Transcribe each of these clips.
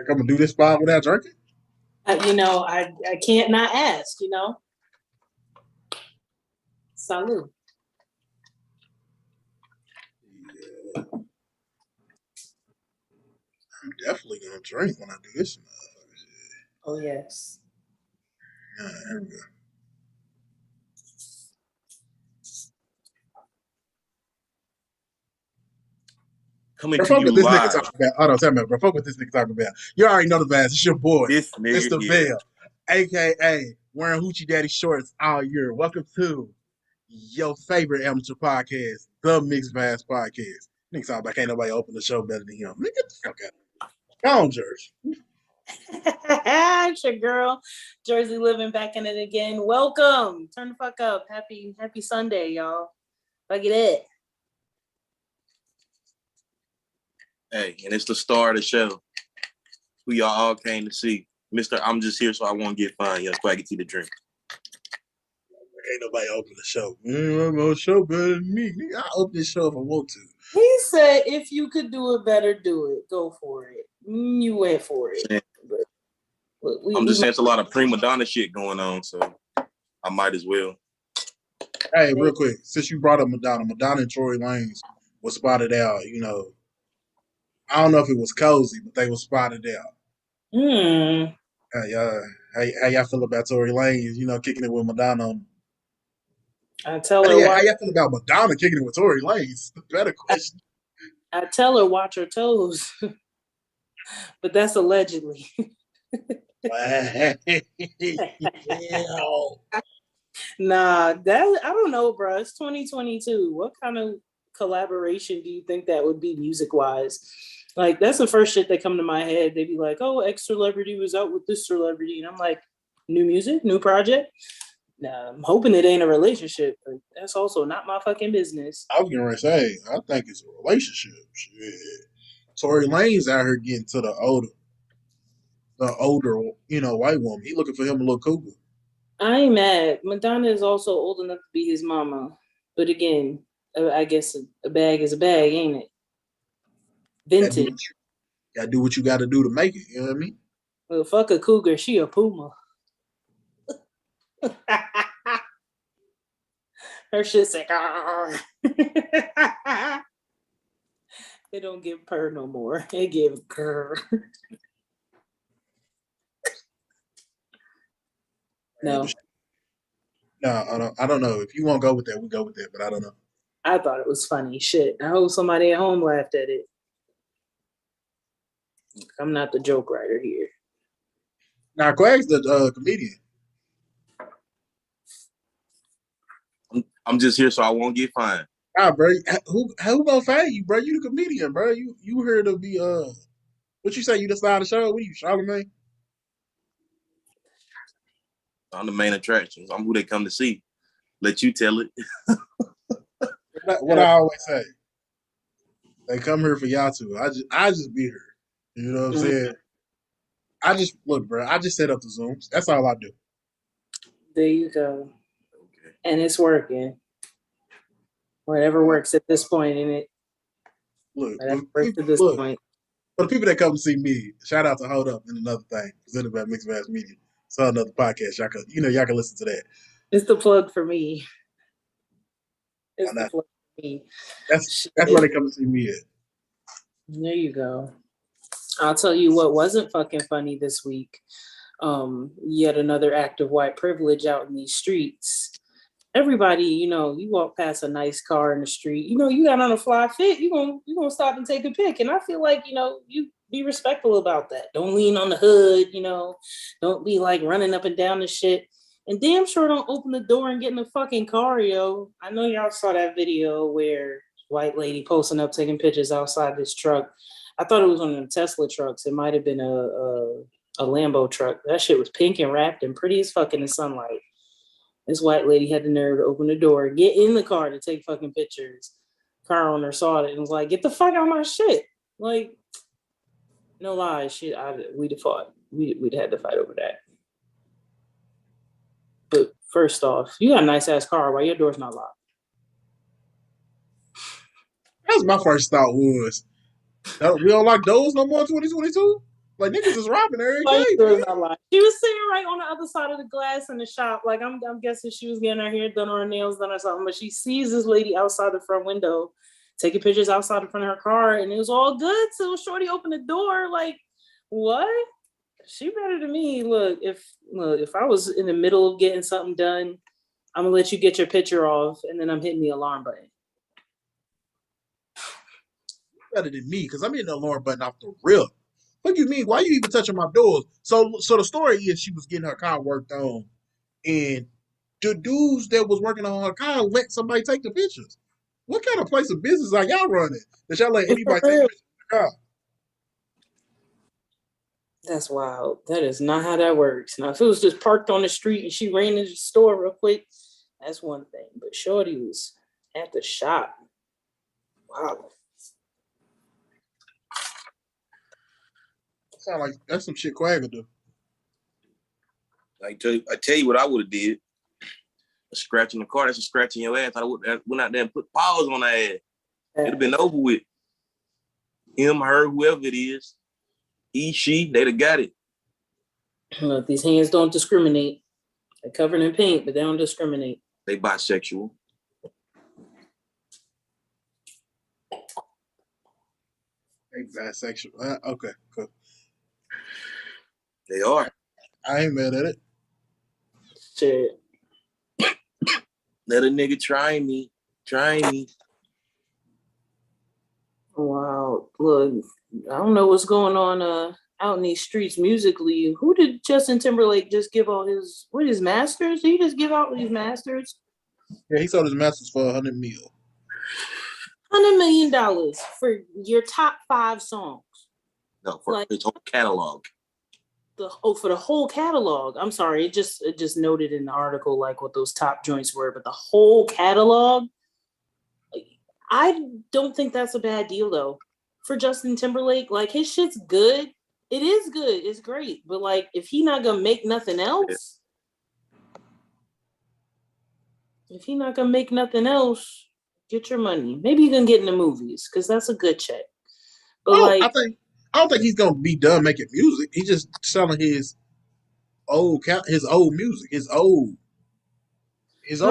Like I'm gonna do this spot without drinking. I can't not ask. Salud. Yeah. I'm definitely gonna drink when I do this. Oh yes. There we go. Coming to you this live. nigga talking about. Hold on, tell me, bro. Fuck what this nigga talking about. You already know the vibes. It's your boy, This nigga Mr. here. Bell, aka wearing Hoochie Daddy shorts all year. Welcome to your favorite amateur podcast, the Mixed Vibes Podcast. Nigga talking about can't nobody open the show better than him. Nigga, get the fuck out. Go on, Jersey. It's your girl, Jersey living back in it again. Welcome. Turn the fuck up. Happy Sunday, y'all. Look at it. Hey, and it's the star of the show. Who y'all all came to see. Mr. I'm just here so I won't get fined. Young Spaghetti to drink. Ain't nobody open the show. I'm gonna show better than me. Nigga, I'll open this show if I want to. He said, if you could do it better, do it. Go for it. You went for it. Yeah. I'm just saying it's a lot of prima donna shit going on, so I might as well. Hey, real quick, since you brought up Madonna and Tory Lanez was spotted out, I don't know if it was cozy, but they were spotted out. How y'all feel about Tory Lanez, kicking it with Madonna? I tell her how y'all feel about Madonna kicking it with Tory Lanez? Better question. I tell her watch her toes, but that's allegedly. Nah, I don't know, bro. It's 2022. What kind of collaboration do you think that would be music wise? Like, that's the first shit that come to my head. They'd be like, oh, X celebrity was out with this celebrity. And I'm like, new music, new project? Nah, I'm hoping it ain't a relationship, but that's also not my fucking business. I was going to say, I think it's a relationship. Shit. Tory Lanez out here getting to the older, white woman. He looking for him a little cougar. I ain't mad. Madonna is also old enough to be his mama. But again, I guess a bag is a bag, ain't it? Vintage. Gotta do what you gotta do to make it, you know what I mean? Well, fuck a cougar, she a puma. Her shit's like, They don't give purr no more. They give grr. No. No, I don't know. If you want to go with that, we go with that, but I don't know. I thought it was funny. Shit. I hope somebody at home laughed at it. I'm not the joke writer here. Now, Quag's the comedian. I'm just here so I won't get fined. Nah, bro. Who gonna fine you, bro? You the comedian, bro. You here to be what you say? You the star of the show? What are you, Charlamagne? I'm the main attraction. I'm who they come to see. Let you tell it. What I always say. They come here for y'all too. I just be here. You know what I'm saying? I just look, bro. I just set up the Zooms. That's all I do. There you go. Okay. And it's working. Whatever works at this point, in it. Look, point. For the people that come to see me, shout out to Hold Up and Another Thing, presented by Mixed Vibes Media. It's another podcast. Y'all can listen to that. It's the plug for me. It's the plug for me. That's where they come to see me at. There you go. I'll tell you what wasn't fucking funny this week. Yet another act of white privilege out in these streets. Everybody, you walk past a nice car in the street, you got on a fly fit, you gonna stop and take a pic. And I feel like, you be respectful about that. Don't lean on the hood, don't be like running up and down the shit. And damn sure don't open the door and get in the fucking car, yo. I know y'all saw that video where white lady posting up, taking pictures outside this truck. I thought it was one of the Tesla trucks. It might have been a Lambo truck. That shit was pink and wrapped and pretty as fuck in the sunlight. This white lady had the nerve to open the door, get in the car to take fucking pictures. Car owner saw it and was like, get the fuck out of my shit. Like, no lies, shit. We'd have fought. We'd had to fight over that. But first off, you got a nice ass car. Why your door's not locked? That's my first thought was, we don't like those no more in 2022? Like niggas is robbing every My day, story's man. not lying. She was sitting right on the other side of the glass in the shop. Like I'm guessing she was getting her hair done or her nails done or something. But she sees this lady outside the front window taking pictures outside the front of her car, and it was all good. So Shorty opened the door. Like, what? She better than me. Look, if I was in the middle of getting something done, I'm gonna let you get your picture off, and then I'm hitting the alarm button. Better than me, because I'm hitting the alarm button off the rip. What do you mean? Why you even touching my doors? So the story is she was getting her car worked on, and the dudes that was working on her car let somebody take the pictures. What kind of place of business are y'all running? That y'all let anybody take pictures of the car? That's wild. That is not how that works. Now, if it was just parked on the street and she ran into the store real quick, that's one thing. But Shorty was at the shop. Wow. Sound like that's some shit Quag would do. I tell you what I would have did. A scratch in the car, that's a scratch in your ass. I went out there and put paws on her ass. It'd have been over with. Him, her, whoever it is. He, she, they'd have got it. Look, these hands don't discriminate. They're covered in paint, but they don't discriminate. They bisexual. They bisexual. Okay, cool. They are. I ain't mad at it. Shit. Let a nigga try me. Wow. Look, I don't know what's going on out in these streets musically. Who did Justin Timberlake just give all his masters? Did he just give out these masters? Yeah, he sold his masters for $100 million. $100 million for your top 5 songs. No, for his whole catalog. For the whole catalog. I'm sorry, it just noted in the article like what those top joints were, but the whole catalog. I don't think that's a bad deal though. For Justin Timberlake, like his shit's good. It is good. It's great. But like if he not gonna make nothing else, get your money. Maybe you can get in the movies because that's a good check. But I don't think he's gonna be done making music. He's just selling his old music, his old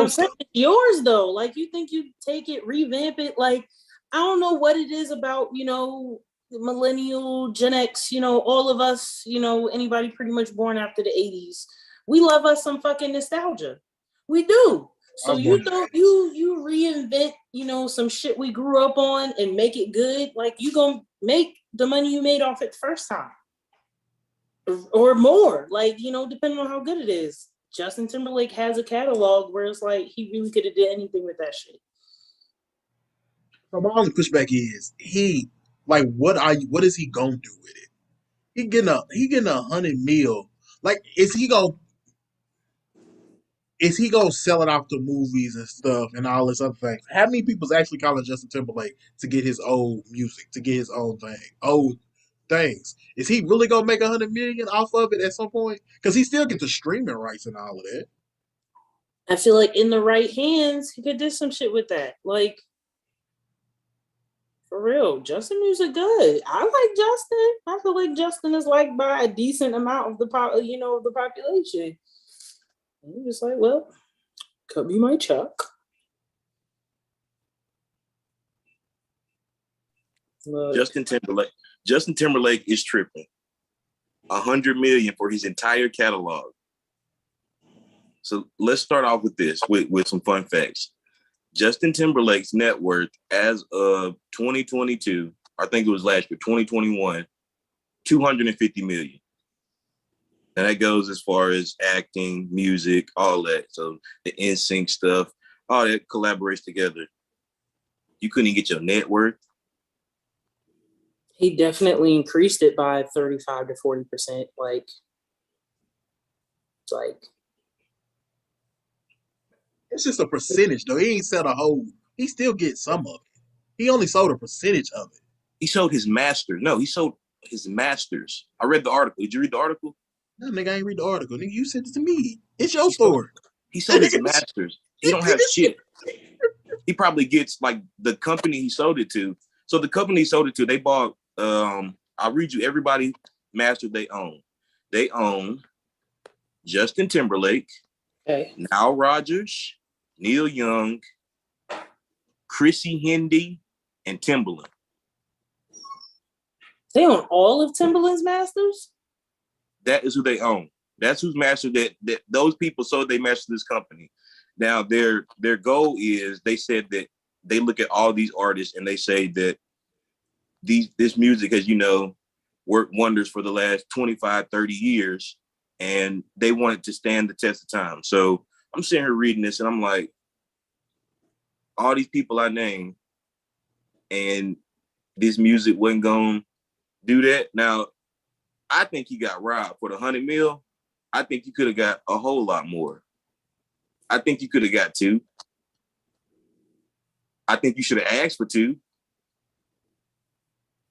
stuff. It's yours though. Like you think you take it, revamp it. Like I don't know what it is about, millennial, Gen X, all of us, anybody pretty much born after the 80s. We love us some fucking nostalgia. We do. So you reinvent, some shit we grew up on and make it good. Like you gonna make the money you made off it the first time. Or more. Like, depending on how good it is. Justin Timberlake has a catalog where it's like he really could have did anything with that shit. So my only pushback is what is he gonna do with it? He getting $100 million. Like, is he gonna sell it off to movies and stuff and all this other things? How many people's actually calling Justin Timberlake to get his old music, to get his old things? Is he really gonna make $100 million off of it at some point? Because he still gets the streaming rights and all of that. I feel like in the right hands, he could do some shit with that. Like, for real, Justin music good. I like Justin. I feel like Justin is liked by a decent amount of the population. And you're just like, well, cut me my check. Justin Timberlake is tripping. $100 million for his entire catalog. So let's start off with this, with some fun facts. Justin Timberlake's net worth as of 2022, I think it was last year, 2021, $250 million. And that goes as far as acting, music, all that. So the NSYNC stuff, all that collaborates together. You couldn't get your net worth. He definitely increased it by 35 to 40%. Like it's just a percentage though. He ain't sell the whole. He still gets some of it. He only sold a percentage of it. He sold his masters. No, he sold his masters. I read the article. Did you read the article? No, nigga, I ain't read the article. Nigga, you sent it to me. It's your story. He sold his masters. He don't have shit. He probably gets like the company he sold it to. So the company he sold it to, they bought. I'll read you everybody master they own. They own Justin Timberlake, Okay. Nile Rodgers, Neil Young, Chrissy Hynde, and Timbaland. They own all of Timbaland's masters? That is who they own. That's who's master that those people sold they master this company. Now their goal is, they said that they look at all these artists and they say that this music has, worked wonders for the last 25, 30 years, and they want it to stand the test of time. So I'm sitting here reading this and I'm like, all these people I named, and this music wasn't going to do that. Now, I think he got robbed for the 100 mil. I think you could have got a whole lot more. I think you could have got 2. I think you should have asked for 2.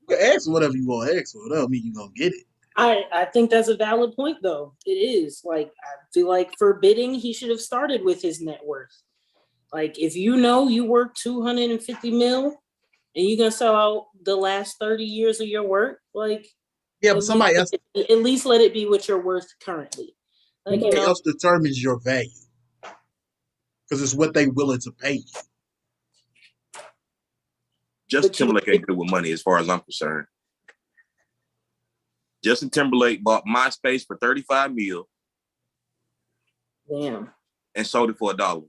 You can ask whatever you want to ask for. That don't mean you're going to get it. I think that's a valid point, though. It is. Like, I feel like for bidding, he should have started with his net worth. Like, if you know you work 250 mil and you're going to sell out the last 30 years of your work, like, yeah, but somebody else, at least let it be what you're worth currently. Like, somebody else determines your value because it's what they willing to pay you. Justin Timberlake ain't good with money as far as I'm concerned. Justin Timberlake bought MySpace for 35 mil. Damn. And sold it for $1.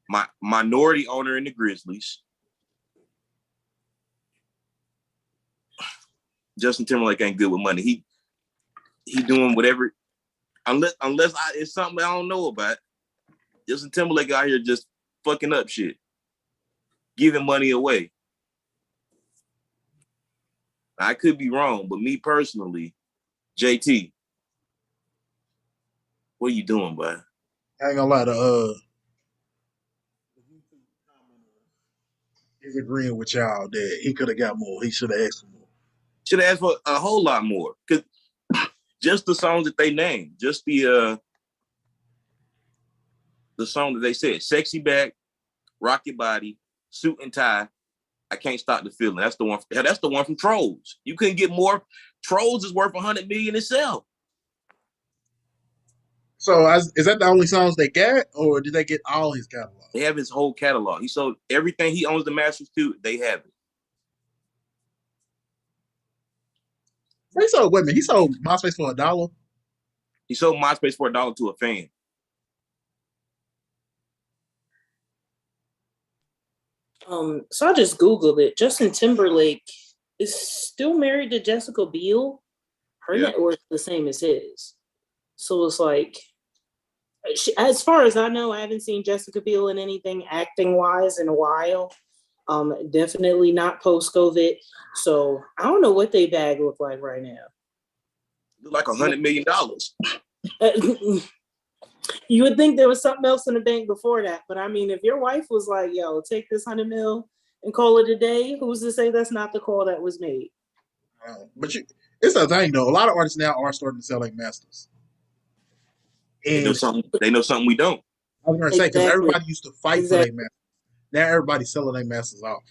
My minority owner in the Grizzlies. Justin Timberlake ain't good with money. He doing whatever, unless it's something I don't know about. Justin Timberlake out here just fucking up shit, giving money away. I could be wrong, but me personally, JT, what are you doing, bud? I ain't gonna lie to he's agreeing with y'all that he could have got more. He should have asked for more. Should have asked for a whole lot more. Cause just the songs that they named, just the song that they said, Sexy Back, Rock Your Body, Suit and Tie, I Can't Stop the Feeling. That's the one. That's the one from Trolls. You couldn't get more. Trolls is worth 100 million itself. So is that the only songs they got, or did they get all his catalog? They have his whole catalog. He sold everything he owns the masters to. They have it. He sold, wait a minute, he sold MySpace for $1? He sold MySpace for $1 to a fan. So I just Googled it. Justin Timberlake is still married to Jessica Biel. Her net worth is the same as his. So it's like, as far as I know, I haven't seen Jessica Biel in anything acting-wise in a while. Definitely not post-COVID. So I don't know what they bag look like right now. Look like $100 million. You would think there was something else in the bank before that. But I mean, if your wife was like, yo, take this 100 mil and call it a day, who's to say that's not the call that was made? But it's the thing, though. A lot of artists now are starting to sell like masters. And they know something we don't. I was going to say, because everybody used to fight for their masters. Now everybody's selling their masters off.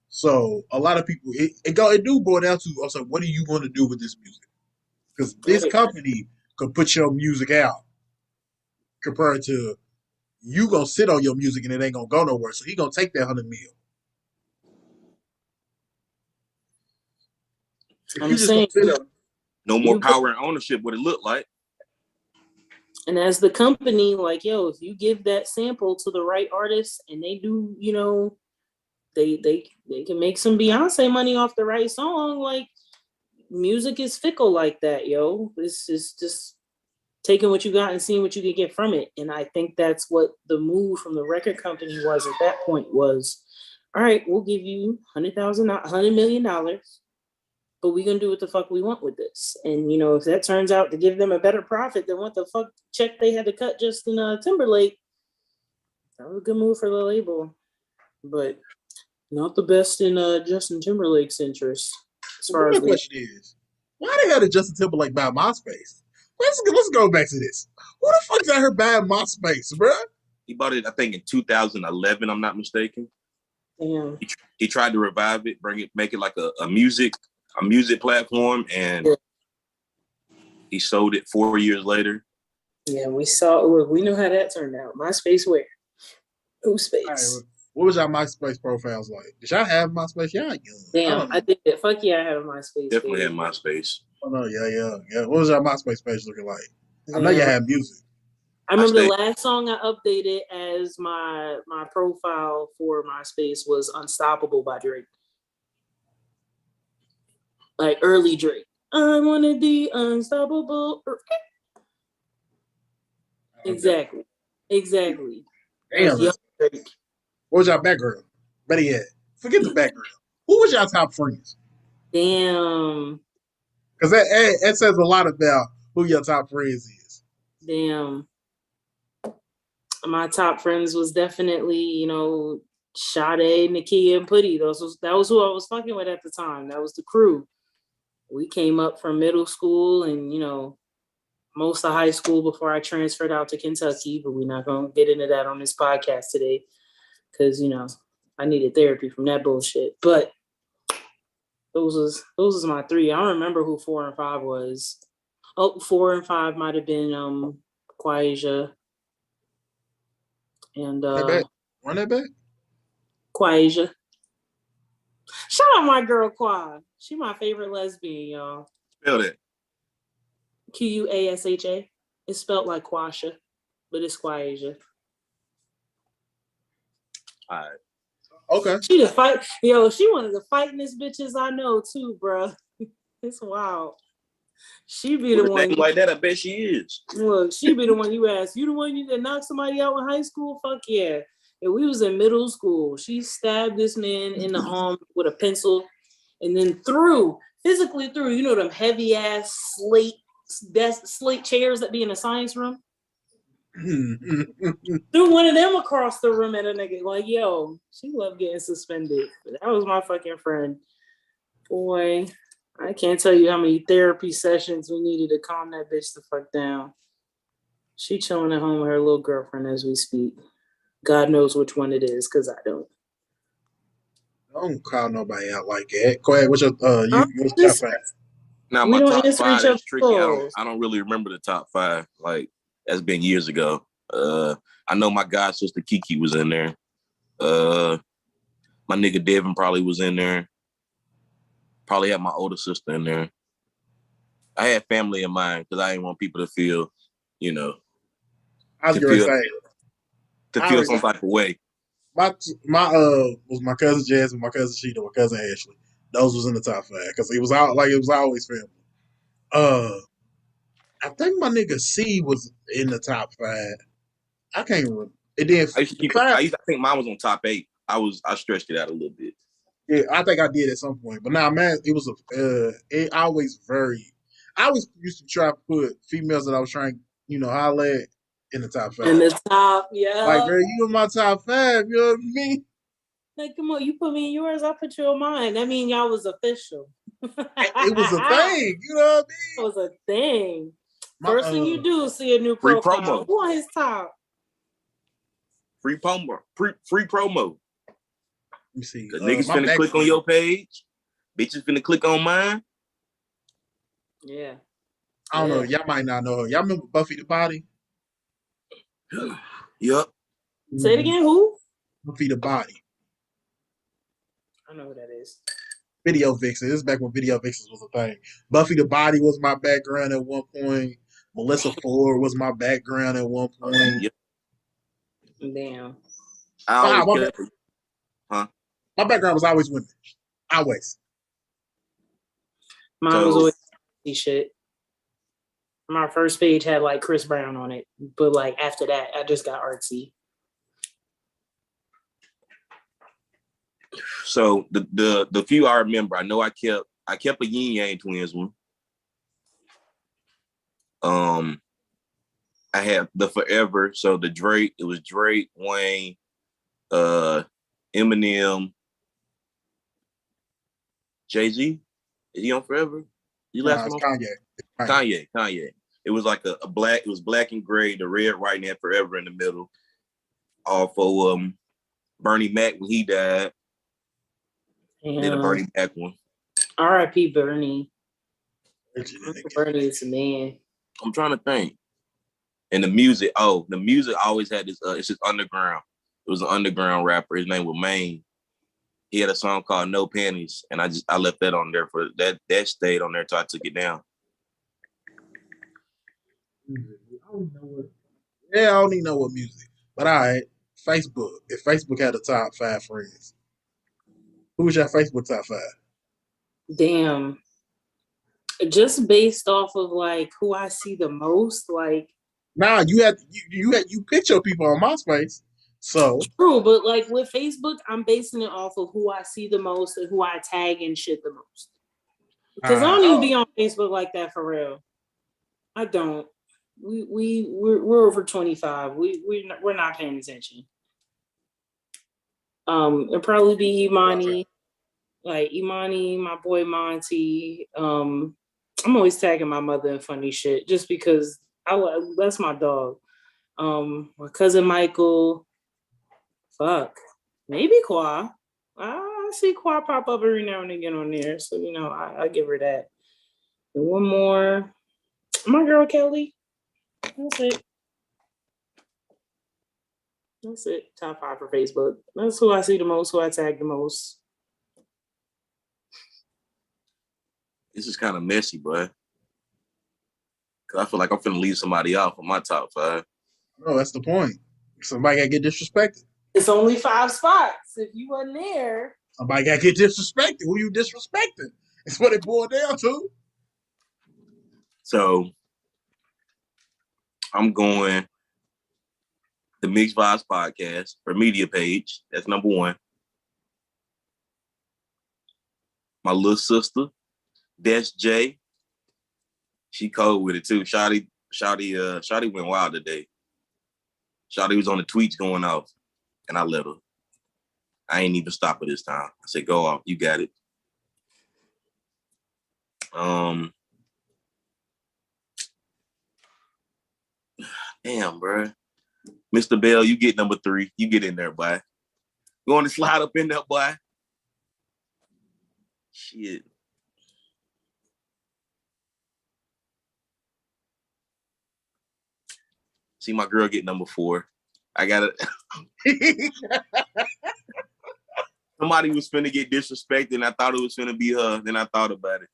So a lot of people, it do boil down to also, what are you going to do with this music? Because this company could put your music out compared to you going to sit on your music and it ain't going to go nowhere. So he going to take that 100 mil. I'm saying, no more power and ownership, what it looked like. And as the company, like, yo, if you give that sample to the right artist and they do, you know, they can make some Beyonce money off the right song. Like, music is fickle like that, yo. This is just taking what you got and seeing what you can get from it. And I think that's what the move from the record company was at that point was, all right, we'll give you $100 million, but we're going to do what the fuck we want with this. And, you know, if that turns out to give them a better profit than what the fuck check they had to cut Justin Timberlake, that was a good move for the label. But not the best in Justin Timberlake's interest. As far as the question is, why the hell did Justin Timberlake buy MySpace? Let's go back to this. Who the fuck's out here buying MySpace, bro? He bought it, I think, in 2011. I'm not mistaken. Damn. He tried to revive it, make it like a music a music platform, and he sold it 4 years later. Yeah, we knew how that turned out. MySpace where? Who's space? Right, what was y'all MySpace profiles like? Did y'all have MySpace? Y'all young. Damn, I did it. Fuck yeah, I had a MySpace. Definitely had MySpace. Oh no, yeah. What was y'all MySpace page looking like? I know you had music. I remember the last song I updated as my profile for MySpace was "Unstoppable" by Drake. Like early Drake. I wanna be unstoppable. Okay. Exactly. Damn. What was y'all background? Better yet, forget the background. Who was y'all top friends? Damn. Because that says a lot about who your top friends is. Damn. My top friends was definitely, Sade, Nakia, and Putty. That was who I was fucking with at the time. That was the crew. We came up from middle school and, most of high school before I transferred out to Kentucky, but we're not going to get into that on this podcast today because, I needed therapy from that bullshit. But those was my three. I don't remember who 4 and 5 was. Oh, 4 and 5 might have been Quasia. And Run that back? Quasia. Shout out my girl Qua. She my favorite lesbian, y'all. Spell that. Quasha. It's spelled like Quasha, but it's Quasia. All right. Okay. She the fight. Yo, she one of the fightingest bitches I know too, bro. It's wild. She be the one like that. I bet she is. Look, she be the one you ask. You the one that knocked somebody out in high school? Fuck yeah. And we was in middle school. She stabbed this man in the arm with a pencil, and then physically threw. Them heavy ass slate chairs that be in a science room. Threw one of them across the room at a nigga. Like, yo, she loved getting suspended. That was my fucking friend. Boy, I can't tell you how many therapy sessions we needed to calm that bitch the fuck down. She chilling at home with her little girlfriend as we speak. God knows which one it is, because I don't. Don't call nobody out like that. Go ahead. What's your top 5? Now my top 5 is tricky. I don't really remember the top 5. Like, that's been years ago. I know my god sister Kiki was in there. My nigga Devin probably was in there. Probably had my older sister in there. I had family in mind because I didn't want people to feel, I was going to feel some type of way. My was my cousin Jasmine, my cousin Sheeta, my cousin Ashley. Those was in the top 5 because it was always family. I think my nigga C was in the top 5. I can't remember. It did. I think mine was on top 8. I stretched it out a little bit. Yeah, I think I did at some point. But now, man, it was it always varied. I always used to try to put females that I was trying, holler at in the top 5. In the top, yeah. Like, girl, you in my top 5, you know what I mean? Like, come on, you put me in yours, I put you in mine. That mean y'all was official. It was a thing, you know what I mean? It was a thing. First thing you do is see a new profile. Free promo. Who on his top? Free promo. Free promo. Let me see. Cause niggas finna click on your page. Bitches finna click on mine. Yeah. I don't know. Y'all might not know her. Y'all remember Buffy the Body? Yep. Say it again. Who? Buffy the Body. I know who that is. Video Vixen. This is back when Video Vixens was a thing. Buffy the Body was my background at one point. Melissa Ford was my background at one point. Yep. Damn. My background was always women. Always. Mine was always shit. My first page had like Chris Brown on it, but like after that, I just got artsy. So the few I remember, I know I kept a Yin Yang Twins one. I had the Forever, so it was Drake, Wayne, Eminem, Jay-Z. Is he on Forever? Kanye. It was like a black, it was black and gray, the red writing had Forever in the middle. All for Bernie Mac when he died. Yeah. Did a Bernie Mac one. R.I.P. Bernie. Legend. Bernie is a man. I'm trying to think. And the music always had this. It's just underground. It was an underground rapper. His name was Maine. He had a song called "No Panties," and I left that on there for that. That stayed on there till I took it down. I don't even know what music. But all right, Facebook. If Facebook had the top 5 friends, who was your Facebook top 5? Damn. Just based off of like who I see the most, like. Nah, you picked your people on MySpace. So True, but like with Facebook, I'm basing it off of who I see the most and who I tag and shit the most. Because I don't even be on Facebook like that for real. I don't. We're over 25. We're not paying attention. It'll probably be Imani, like Imani, my boy Monty. I'm always tagging my mother in funny shit just because that's my dog. My cousin Michael. Fuck, maybe Qua. I see Qua pop up every now and again on there, so I give her that. And one more, my girl Kelly. That's it. That's it. Top 5 for Facebook. That's who I see the most, who I tag the most. This is kind of messy, boy. Cause I feel like I'm finna leave somebody off on my top 5. No, that's the point. Somebody gotta get disrespected. It's only 5 spots. If you wasn't there, somebody gotta get disrespected. Who you disrespecting? That's what it boiled down to. So I'm going the Mixed Vibes podcast or media page. That's number 1. My little sister, Des J. She cold with it too. Shawty went wild today. Shawty was on the tweets going off, and I let her. I ain't even stop her this time. I said, "Go off, you got it." Damn, bro. Mr. Bell, you get number 3. You get in there, boy. You want to slide up in there, boy? Shit. See my girl get number 4. I got it. Somebody was finna get disrespected, and I thought it was finna be her. Then I thought about it.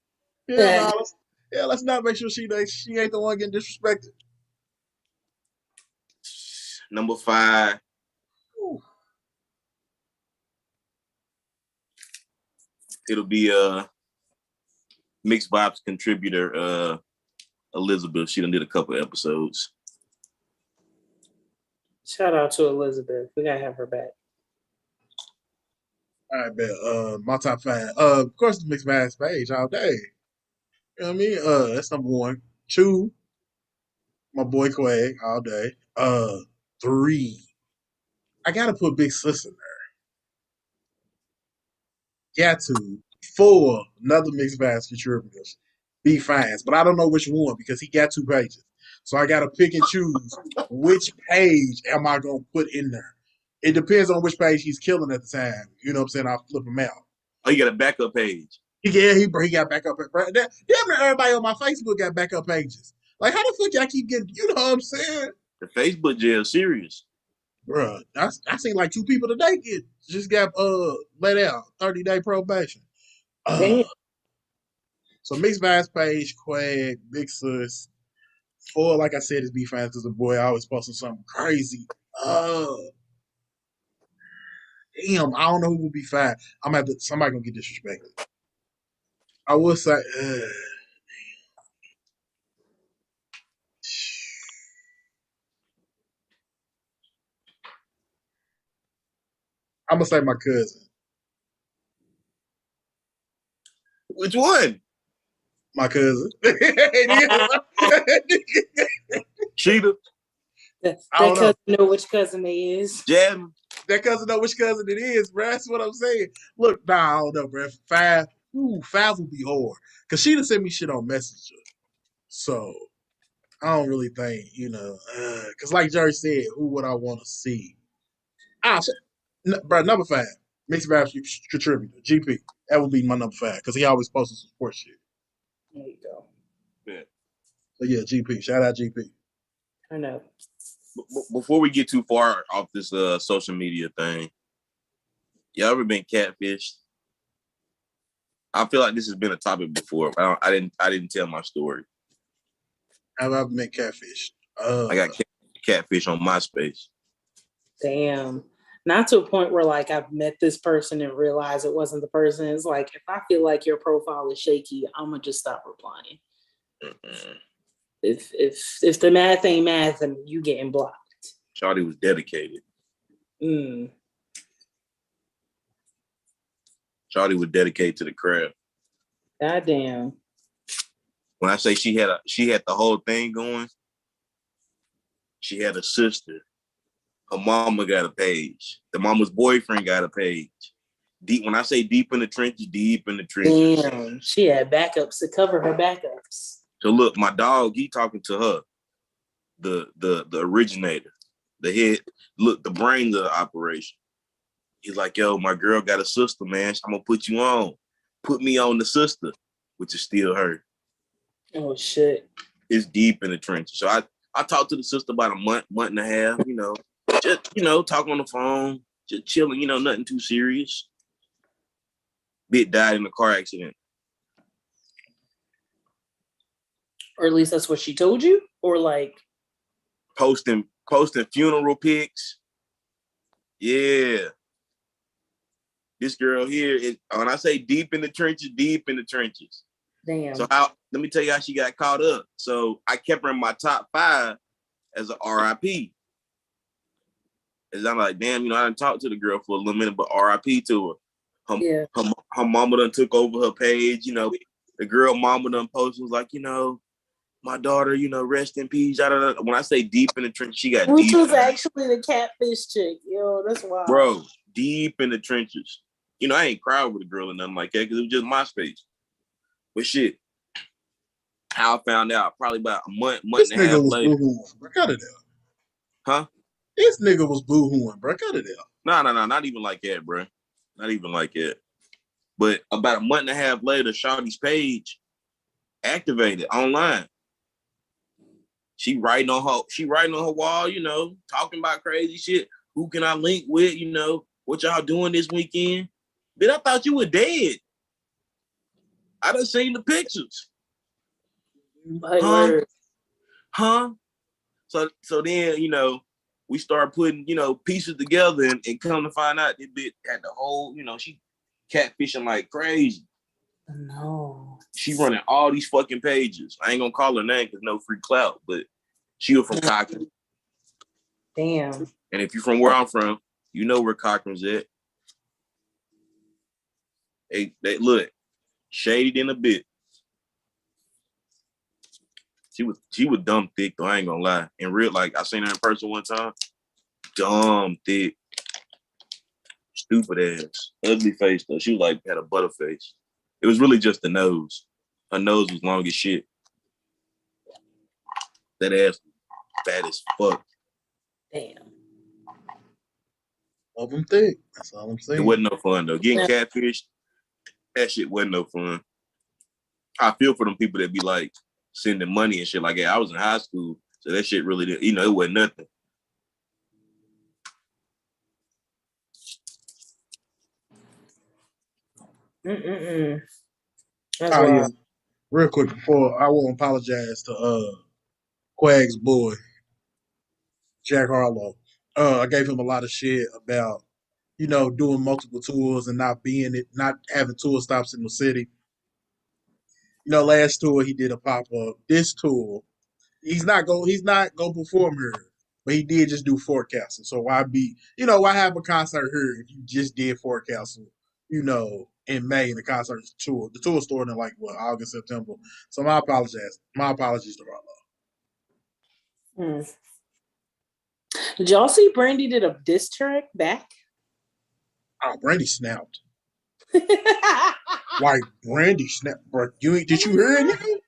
Yeah, let's not make sure she ain't the one getting disrespected. Number 5. Ooh. It'll be Mixed Vibes contributor Elizabeth. She done did a couple episodes. Shout out to Elizabeth. We gotta have her back. All right, bet. My top 5. Of course, the Mixed Vibes page all day. You know what I mean? That's number 1. 2, my boy Quag all day. 3, I gotta put Big Sis in there. Got to. 4, another Mixed Vibes contributors. Be Fines, but I don't know which one because he got 2 pages. So I gotta pick and choose which page am I gonna put in there. It depends on which page he's killing at the time. You know what I'm saying? I'll flip him out. Oh, you got a backup page. Yeah, he got backup. Damn, everybody on my Facebook got backup pages. Like, how the fuck y'all keep getting? You know what I'm saying? The Facebook jail serious, Bruh, I seen like 2 people today just got let out 30-day probation. So Mixed Vibes page, Quag, Big Sus. 4, like I said, is Be Fans because the boy always posting something crazy. Damn, I don't know who will be 5. I'm at somebody gonna get disrespected. I will say, I'm gonna say my cousin. Which one? My cousin. Cheetah. That cousin know which cousin they is. Jasmine. That cousin know which cousin it is, bro. That's what I'm saying. Look, I don't know, bro. 5 will be hard. Because she done sent me shit on Messenger. So, I don't really think, because like Jerry said, who would I want to see? Bro, number 5. Mixed Vibes contributor, GP. That would be my number 5 because he always posted some sports shit. There you go. Yeah. So yeah, GP. Shout out GP. I know. Before we get too far off this social media thing, y'all ever been catfished? I feel like this has been a topic before. I didn't tell my story. Have I ever been catfished? I got catfish on MySpace. Damn. Not to a point where like I've met this person and realized it wasn't the person. It's like if I feel like your profile is shaky, I'm gonna just stop replying. Mm-mm. If the math ain't math, then you getting blocked. Shawty was dedicated. Shawty was dedicated to the craft. Goddamn. When I say she had the whole thing going, she had a sister. Her mama got a page. The mama's boyfriend got a page. Deep. When I say deep in the trenches, deep in the trenches. Damn. She had backups to cover her backups. So look, my dog, he talking to her, the originator, the head, look, the brains of the operation. He's like, yo, my girl got a sister, man. I'm gonna put you on. Put me on the sister, which is still her. Oh shit. It's deep in the trenches. So I talked to the sister about a month and a half, just, talk on the phone, just chilling, nothing too serious. Bit died in a car accident. Or at least that's what she told you? Or like posting funeral pics. Yeah. This girl here, when I say deep in the trenches, deep in the trenches. Damn. So let me tell you how she got caught up. So I kept her in my top 5 as a RIP. As I'm like, damn, I done talked to the girl for a little minute, but RIP to her. Her mama done took over her page. The girl mama done posted, was like, my daughter, rest in peace. When I say deep in the trenches, she got Which deep. was actually the catfish chick. Yo, that's wild. Bro, deep in the trenches. I ain't cried with a girl or nothing like that because it was just MySpace. But shit, how I found out, probably about a month and a half later. Bro, cut it out. Huh? This nigga was boo-hooing, bro. Cut it out. No, not even like that, bro. Not even like that. But about a month and a half later, Shawty's page activated online. She writing on her wall, talking about crazy shit. Who can I link with? What y'all doing this weekend? Bitch, I thought you were dead. I done seen the pictures. Huh? So then, we start putting, pieces together and come to find out this bitch had the whole, she catfishing like crazy. No. She running all these fucking pages. I ain't gonna call her name because no free clout, but she was from Cochran. Damn. And if you're from where I'm from, you know where Cochran's at. They look shaded in a bit. She was dumb thick though. I ain't gonna lie. In real, like I seen her in person one time. Dumb thick, stupid ass, ugly face though. She was like had a butter face. It was really just the nose. Her nose was long as shit. That ass fat as fuck. Damn. Of them thick. That's all I'm saying. It wasn't no fun though. Getting catfished, that shit wasn't no fun. I feel for them people that be like sending money and shit like that. I was in high school, so that shit really didn't, it wasn't nothing. That's wild. Yeah. Real quick before I will apologize to Quag's boy, Jack Harlow. I gave him a lot of shit about, doing multiple tours and not having tour stops in the city. Last tour he did a pop-up. This tour, he's not gonna perform here, but he did just do forecasting. So why have a concert here if you just did forecasting, in May and the tour started in like August, September. So my apologies to Harlow. Did y'all see Brandy did a diss track back? Oh, Brandy snapped. Like Brandy snapped, bro. Did you hear it?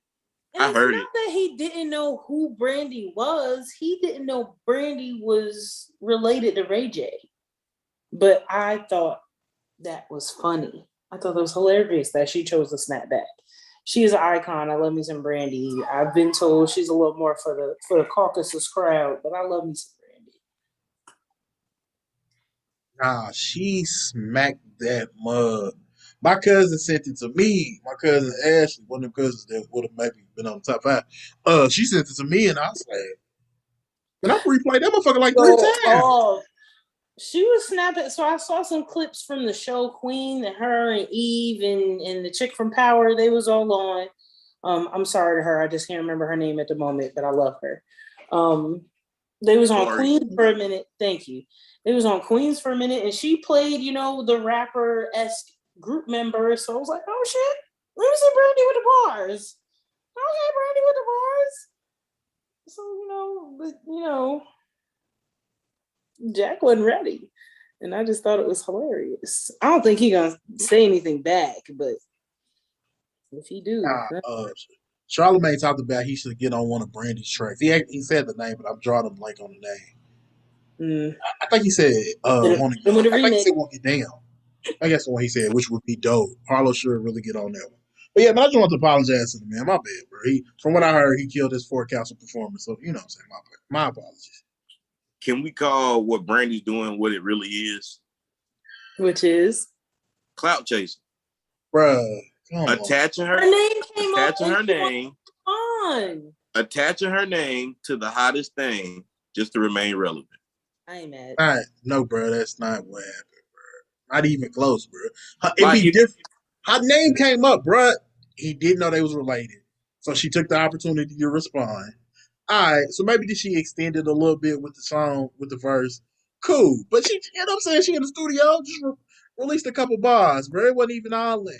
I heard it. Not that he didn't know who Brandy was. He didn't know Brandy was related to Ray J. But I thought That was funny. I thought it was hilarious that she chose to snap back. She is an icon. I love me some Brandy. I've been told she's a little more for the Caucasus crowd, but I love me some Brandy. Nah, she smacked that mug. My cousin sent it to me. My cousin Ashley, one of them cousins that would have maybe been on the top five. She sent it to me, and I was like, "Man, I replayed that motherfucker like 3 times." She was snapping. So I saw some clips from the show Queen, and her and Eve and the chick from Power. They was all on. I'm sorry to her. I just can't remember her name at the moment, but I love her. They was on Queens for a minute. Thank you. They was on Queens for a minute, and she played, the rapper-esque group member. So I was like, oh shit, let me see Brandy with the bars. Okay, Brandy with the bars. So, Jack wasn't ready. And I just thought it was hilarious. I don't think he gonna say anything back, but if he do, Charlamagne talked about he should get on one of Brandy's tracks. He said the name, but I'm drawing a blank on the name. I think he said want to get down. I guess the one he said, which would be dope. Harlow should really get on that one. But yeah, but I just want to apologize to the man. My bad, bro. From what I heard, he killed his 4 council performance. So you know what I'm saying. My apologies. Can we call what Brandy's doing what it really is? Which is clout chasing, bruh. Attaching her name to the hottest thing just to remain relevant. I ain't mad. All right, no, bro, that's not what happened, bro. Not even close, bro. It'd be different. Her name came up, bro. He didn't know they was related, so she took the opportunity to respond. All right, so maybe she extended a little bit with the song, with the verse. Cool, but she, you know what I'm saying? She in the studio, just released a couple bars, bro. It wasn't even all that.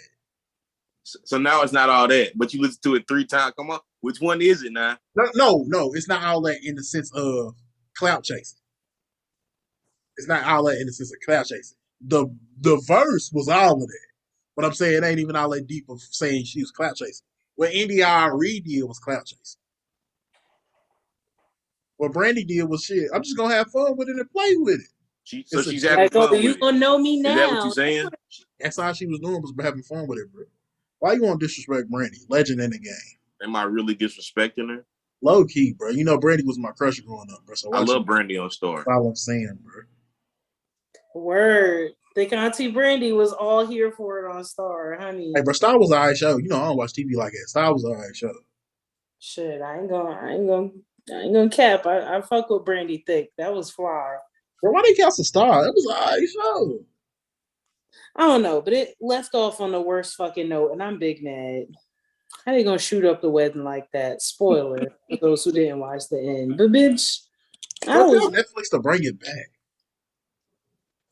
So now it's not all that, but you listen to it 3 times. Come on, which one is it now? No, it's not all that in the sense of clout chasing. It's not all that in the sense of clout chasing. The verse was all of that, but I'm saying it ain't even all that deep of saying she was clout chasing. What India.Arie did was clout chasing. What Brandy did was shit. I'm just gonna have fun with it and play with it. She's having fun with it. You gonna know me now? Is that what you're saying? That's all she was doing, was having fun with it, bro. Why you want to disrespect Brandy? Legend in the game. Am I really disrespecting her? Low key, bro. You know Brandy was my crush growing up, bro. So I love Brandy on Star. That's all I'm saying, bro. Word. Think Auntie Brandy was all here for it on Star, honey. Hey, bro, Star was an alright show. You know I don't watch TV like that. Star was an alright show. Shit, I ain't gonna cap. I fuck with Brandy thick. That was fly. Bro, why they cancel Star? That was an alright show. I don't know, but it left off on the worst fucking note, and I'm big mad. How they gonna shoot up the wedding like that? Spoiler for those who didn't watch the end. But bitch, I was Netflix to bring it back.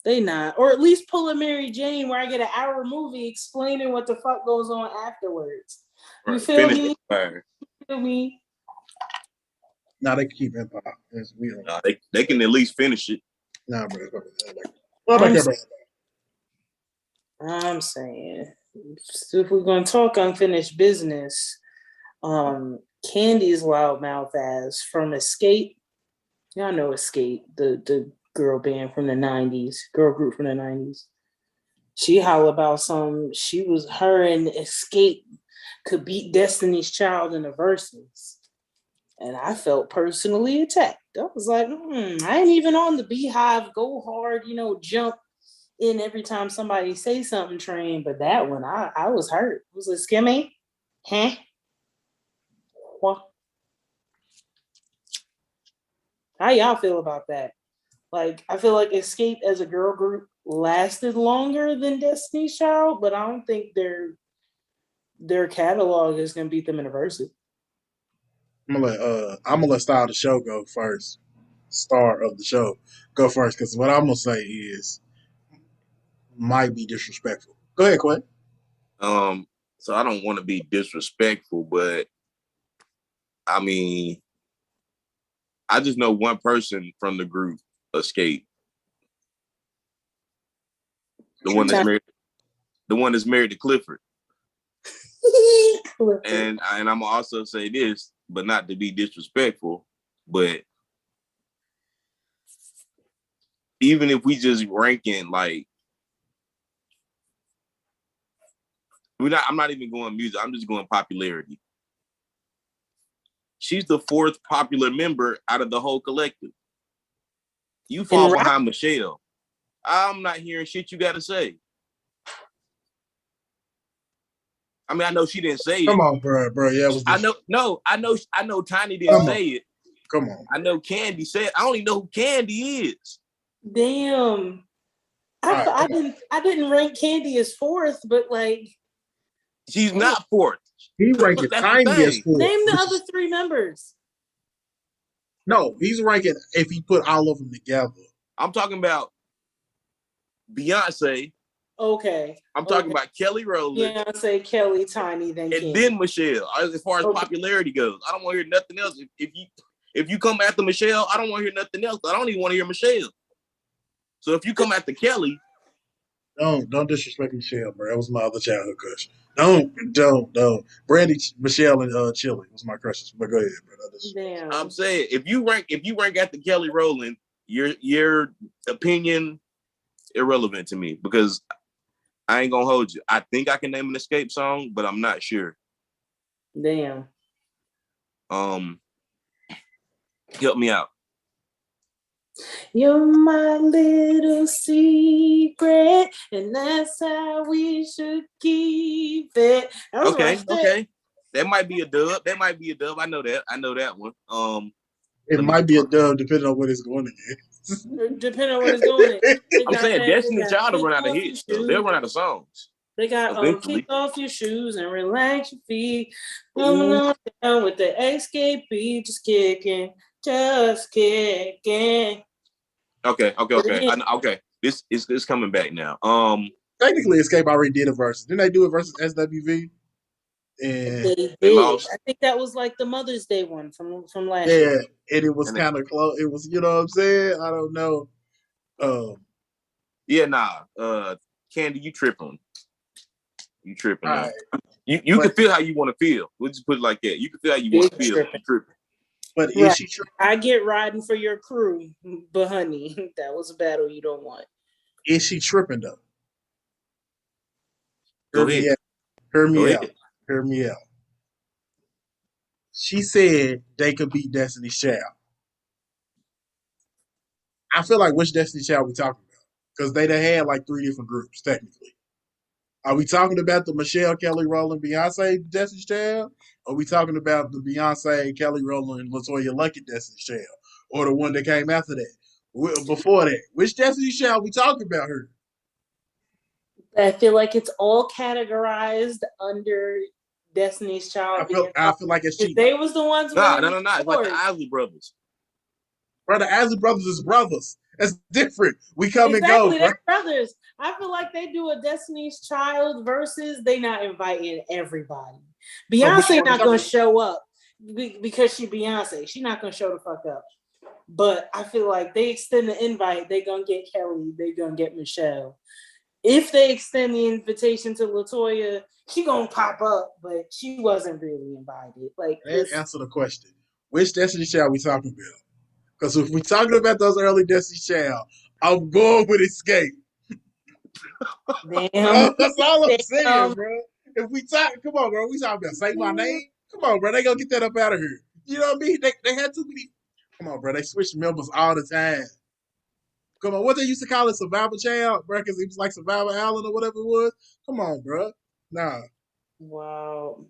They not, or at least pull a Mary Jane where I get an hour movie explaining what the fuck goes on afterwards. You feel me? Feel me? Nah, they can keep Empire. Nah, they can at least finish it. Nah, bro. I'm saying, so if we're gonna talk unfinished business, Candy's loudmouth ass from Xscape. Y'all know Xscape, the girl band from the 90s, girl group from the 90s. She holla about her and Xscape could beat Destiny's Child in the Versuz. And I felt personally attacked. I was like, I ain't even on the Beehive go hard, jump in every time somebody say something train, but that one, I was hurt. It was like, skimmy? Huh? What? How y'all feel about that? Like, I feel like Xscape as a girl group lasted longer than Destiny's Child, but I don't think their catalog is gonna beat them in a Versuz. I'm gonna let Star of the show go first. Star of the show go first, because what I'm gonna say is might be disrespectful. Go ahead, Quinn. So I don't want to be disrespectful, but I mean, I just know one person from the group, Xscape. The one that's married to Clifford. And I'm gonna also say this, but not to be disrespectful, but even if we just ranking like I'm not even going music. I'm just going popularity. She's the 4th popular member out of the whole collective. You fall behind Michelle. I'm not hearing shit you got to say. I mean, I know she didn't say it. Come on, bro. Yeah, it was. I know. Tiny didn't say it. Come on. I know Candy said. I don't even know who Candy is. Damn. I didn't rank Candy as 4th, but like she's not 4th. He ranking Tiny as 4th. Name the other 3 members. No, he's ranking if he put all of them together. I'm talking about Beyonce. Okay. I'm talking about Kelly Rowland. Beyonce, Kelly, Tiny, then Candy. And then Michelle. As far as popularity goes, I don't want to hear nothing else. If you come after Michelle, I don't want to hear nothing else. I don't even want to hear Michelle. So if you come after Kelly, don't disrespect Michelle, bro. That was my other childhood crush. Don't. Brandy, Michelle, and Chili was my crushes. But go ahead, bro. Damn. I'm saying if you rank after Kelly Rowland, your opinion irrelevant to me because I ain't gonna hold you. I think I can name an Xscape song, but I'm not sure. Damn. Help me out. You're my little secret, and that's how we should keep it. Okay. That might be a dub. I know that one. It might be a dub depending on what it's going against. Depending on what it's going in. I'm saying Destiny's Child will run out of hits. They'll run out of songs. They got kick off your shoes and relax your feet. Down with the Xscape beat, just kicking. Okay. Okay. This is coming back now. Technically, Xscape already did a verse. Didn't they do it versus SWV? And they lost. I think that was like the Mother's Day one from last year. Yeah, and it was kind of close. It was, you know what I'm saying? I don't know. Candy, you tripping. You tripping. Right. You can feel how you want to feel. We'll just put it like that. You can feel how you want to feel. You're tripping. But is she tripping? I get riding for your crew, but honey, that was a battle you don't want. Is she tripping though? Go ahead. Hear me out. She said they could beat Destiny's Child. I feel like which Destiny's Child we talking about? Because they done had like 3 different groups, technically. Are we talking about the Michelle, Kelly Rowland, Beyonce Destiny's Child? Or are we talking about the Beyonce, Kelly Rowland, and LaToya Luckett Destiny's Child? Or the one that came after that? Before that? Which Destiny's Child we talking about her? I feel like it's all categorized under Destiny's Child. I feel like it's cheap. They was the ones. No. It's like the Isley Brothers. Bro, the Isley Brothers is brothers. That's different. We come and go. They're brothers. I feel like they do a Destiny's Child versus they not inviting everybody. Beyonce not going to show up because she Beyonce. She not going to show the fuck up. But I feel like they extend the invite. They going to get Kelly. They going to get Michelle. If they extend the invitation to LaToya, she going to pop up, but she wasn't really invited. Like, answer the question. Which Destiny's Child we talking about? Because if we talking about those early Destiny's Child, I'm going with Xscape. Damn. That's all I'm saying, bro. If we talk, come on, bro. We talking about Say My Name. Come on, bro. They gonna get that up out of here. You know what I mean? They had too many. Come on, bro. They switched members all the time. Come on, what they used to call it, Survival Child, bro? Because it was like Survival Island or whatever it was. Come on, bro. Nah. Wow.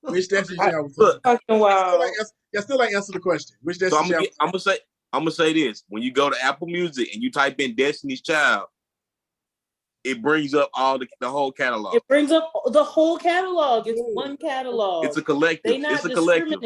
Which Destiny's Child was fucking wow. Still ain't answer the question. Which Destiny's Child? I'm gonna say this: when you go to Apple Music and you type in Destiny's Child, it brings up the whole catalog. It brings up the whole catalog. It's one catalog. It's a collective. It's a collective.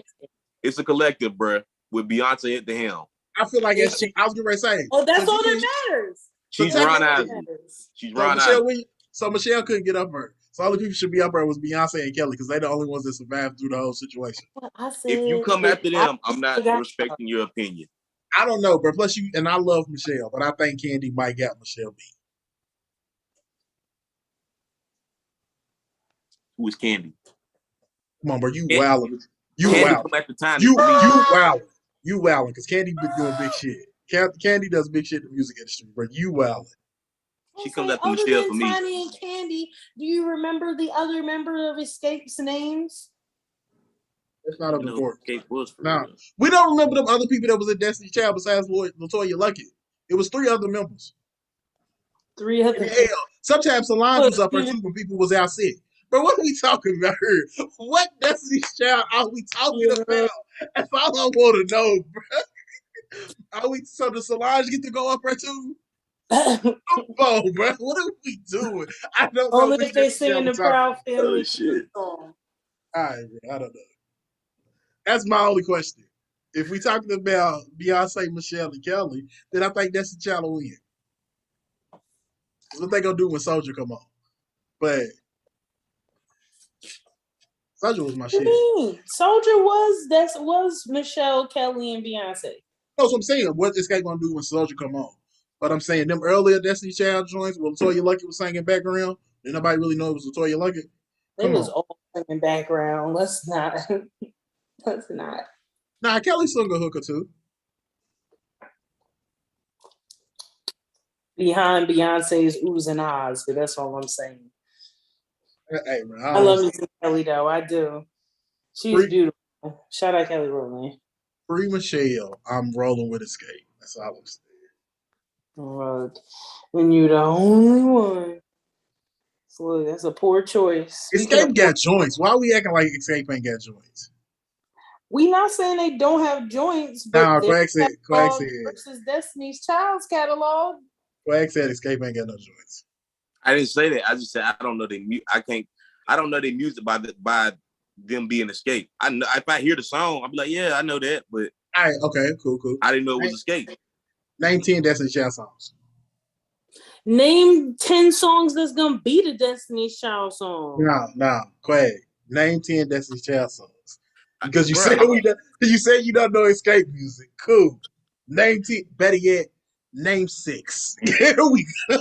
It's a collective, bruh, with Beyonce at the helm. I feel like I was getting ready to say. Oh, that's all that matters. She's Ron Isley. She's Ron Isley. So Michelle couldn't get up her. So all the people should be up there was Beyonce and Kelly because they're the only ones that survived through the whole situation. If you come after them, I'm not respecting your opinion. I don't know, but plus and I love Michelle, but I think Candy might get Michelle beat. Who is Candy? Come on, bro, you wildin'. You wildin' because Candy been doing big shit. Candy does big shit in the music industry, bro. You wildin'. She comes out the Michelle for me. Tiny and Candy, do you remember the other member of Xscape's names? It's not of importance. Nah, we don't remember them other people that was in Destiny Child besides LaToya Luckett. It was 3 other members. 3 other. Hell, sometimes Solange was up there too when people was out sick. But what are we talking about here? What Destiny's Child are we talking about? That's all I want to know, bro. Are we so does Solange get to go up there too? Come on, bro. What are we doing? I don't know. Only if they singing the Proud Family song. All right, bro. I don't know. That's my only question. If we talking about Beyonce, Michelle, and Kelly, then I think Destiny's Child will win. What they gonna do when Soldier come on? But Soldier was my shit. Soldier was Michelle, Kelly, and Beyonce. That's what I'm saying. What this guy gonna do when Soldier come on? But I'm saying them earlier Destiny Child joints where LaToya Luckett was singing background, and nobody really know it was LaToya Luckett. It was all singing background. Let's not. Nah, Kelly sung a hooker too. Behind Beyonce's oohs and ahs, but that's all I'm saying. Hey, man, I love me some Kelly though. I do. She's beautiful. Shout out Kelly Rowland. Free Michelle. I'm rolling with Xscape. That's all I'm saying. Right. And you're the only one. So that's a poor choice. Xscape got joints. Why are we acting like Xscape ain't got joints? We not saying they don't have joints, but nah, Quack said versus Destiny's Child's catalog. Quack said Xscape ain't got no joints. I didn't say that. I just said I don't know I don't know their music by them being Xscape. I know if I hear the song, I'll be like, yeah, I know that. But all right, okay, cool. I didn't know it was Xscape. Name 10 Destiny's Child songs. Name 10 songs that's gonna be the Destiny's Child song. No, Quack. Name 10 Destiny's Child songs. Because you said you don't know Xscape music. Cool. Name 10. Better yet, name 6. Here we go.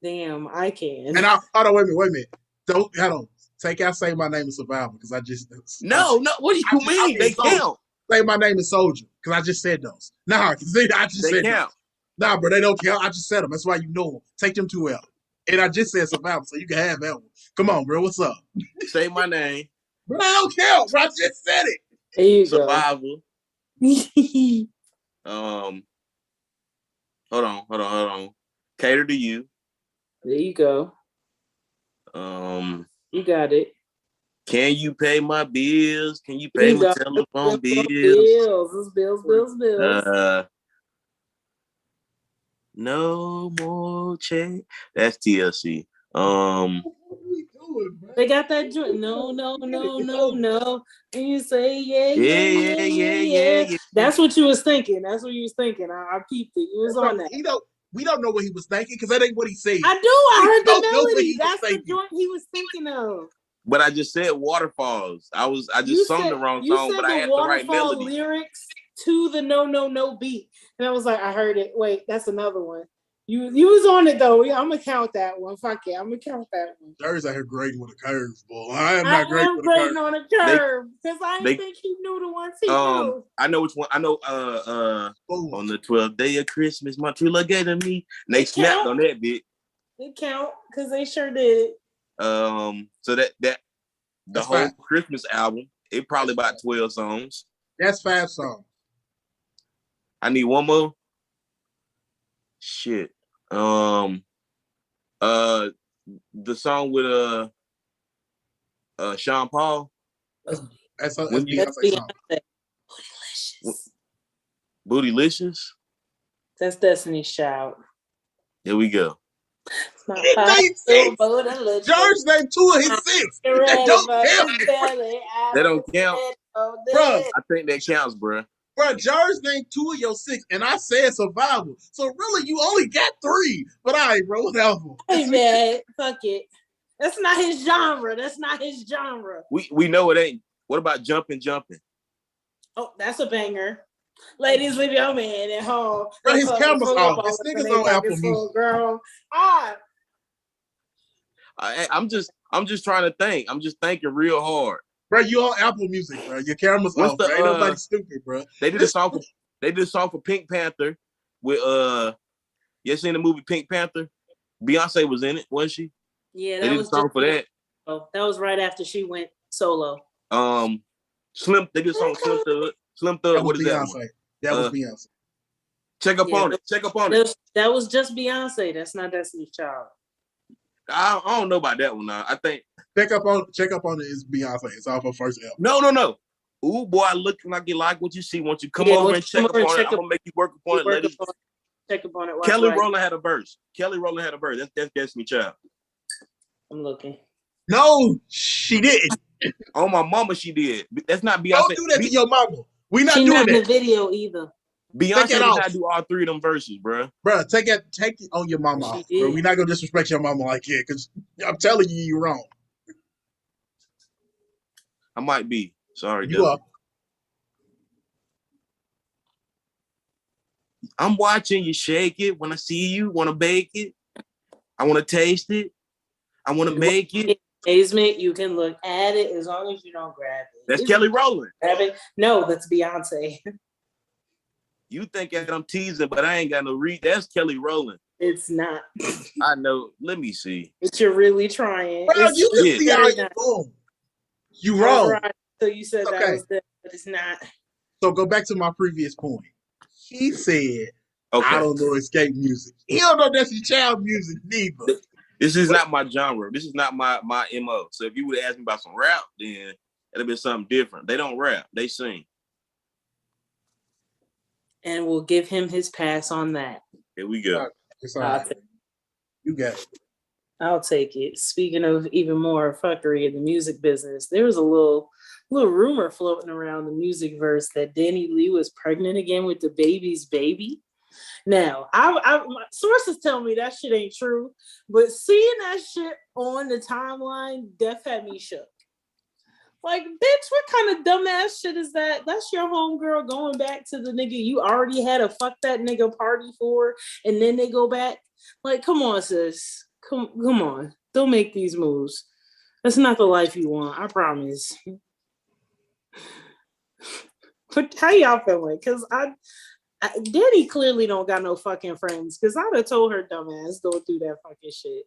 Damn, I can. And hold on, wait a minute. Hold on. Take out Say My Name is Survivor because I just No. What do you mean? They count. Say My Name is Soldier because I just said those. Nah, because I just said count. Those. Nah, bro, they don't count. I just said them. That's why you know them. Take them 2 out. And I just said Survivor, so you can have that one. Come on, bro. What's up? Say My Name. Bro, they don't count. Bro, I just said it. There you Survivor. go. Hold on. Cater to You. There you go. You got it. Can you pay my bills? Can you pay my telephone bills? Bills. No more change. That's TLC. They got that joint. No. And you say yeah. That's what you was thinking. I peeped it. You was on that. We don't know what he was thinking because that ain't what he said. I do. I heard the melody. That's the joint he was thinking of. But I just said Waterfalls. I just sung the wrong song, but I had the right melody. Lyrics to the no beat, and I was like, I heard it. Wait, that's another one. You was on it though. I'm gonna count that one. Fuck it, I'm gonna count that one. Jerry's out here grading with a curve, boy. I am not grading with a curve. On a curve because I didn't think he knew the ones he knew. I know which one. I know. On the 12th day of Christmas, my true love gave to me. And they snapped on that bit. It count because they sure did. So that the whole Christmas album, it probably about 12 songs. That's 5 songs. I need one more. Shit. The song with Sean Paul. That's Beyonce song. Bootylicious. That's Destiny's Child. Here we go. George named 2 of his 6. That don't count. They don't count. Bro, I think that counts, bro. Bro, George named 2 of your 6, and I said Survival. So really, you only got 3. But all right, bro, whatever. Hey, man, fuck it. That's not his genre. We know it ain't. What about Jumpin'? Oh, that's a banger. Ladies, leave your man at home. Bro, his camera's off. This nigga's on Apple Music. Girl. I'm just trying to think. I'm just thinking real hard. Bro, you on Apple Music, bro. Your camera's off. Ain't nobody stupid, bro. They did a song for Pink Panther with you seen the movie Pink Panther? Beyonce was in it, wasn't she? Yeah, they that did was a song for that. Oh, that was right after she went solo. They did a song Slim Thug. Slim Thug. What is Beyonce. that one? That was Beyonce. Check up on it. Check up on it. That was just Beyonce. That's not Destiny's Child. I don't know about that one now. I think Check up on it is Beyonce. It's off her first album. No. Ooh, boy, I look like you like what you see. Once you come over and check up on it, I'm gonna make you work upon it, ladies. Check up on it. Kelly Rowland had a verse. That's Destiny Child. I'm looking. No, she didn't. Oh, my mama, she did. That's not Beyonce. Don't do that to your mama. We not doing not that. in the video either. Beyonce did not do all three of them verses, bro. Bro, take it on your mama off, bro. We're not gonna disrespect your mama like that, because I'm telling you, you're wrong. I might be. Sorry, you are. I'm watching you shake it. When I see you, want to bake it. I want to taste it. I want to make it. Basement, you can look at it as long as you don't grab it. That's Kelly Rowland. No, that's Beyonce. You think that I'm teasing, but I ain't got no read. That's Kelly Rowland. It's not. I know. Let me see. But you're really trying. Bro, you can see how you're wrong. You wrong. Right. So you said that was that, but it's not. So go back to my previous point. He said, I don't know Xscape music. He don't know Destiny Child music neither. This is not my genre. This is not my MO. So if you would have asked me about some rap, then it'd be something different. They don't rap. They sing. And we'll give him his pass on that. Here we go. You got it. I'll take it. Speaking of even more fuckery in the music business, there was a little rumor floating around the music verse that Danny Lee was pregnant again with the baby's baby. Now, my sources tell me that shit ain't true, but seeing that shit on the timeline, Def had me shook. Like, bitch, what kind of dumbass shit is that? That's your homegirl going back to the nigga you already had a fuck that nigga party for, and then they go back. Like, come on, sis. Come on. Don't make these moves. That's not the life you want, I promise. But how y'all feeling? Because Danny clearly don't got no fucking friends, because I'd have told her dumbass don't do that fucking shit.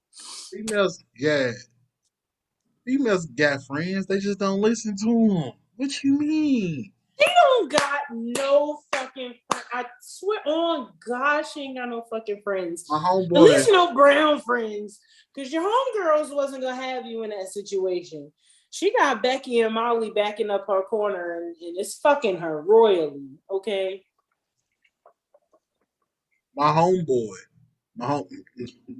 Females got friends. They just don't listen to them. What you mean? She don't got no fucking friends. I swear on God, she ain't got no fucking friends. My homeboy. At least no brown friends. Because your homegirls wasn't going to have you in that situation. She got Becky and Molly backing up her corner, and it's fucking her royally, okay? My homeboy.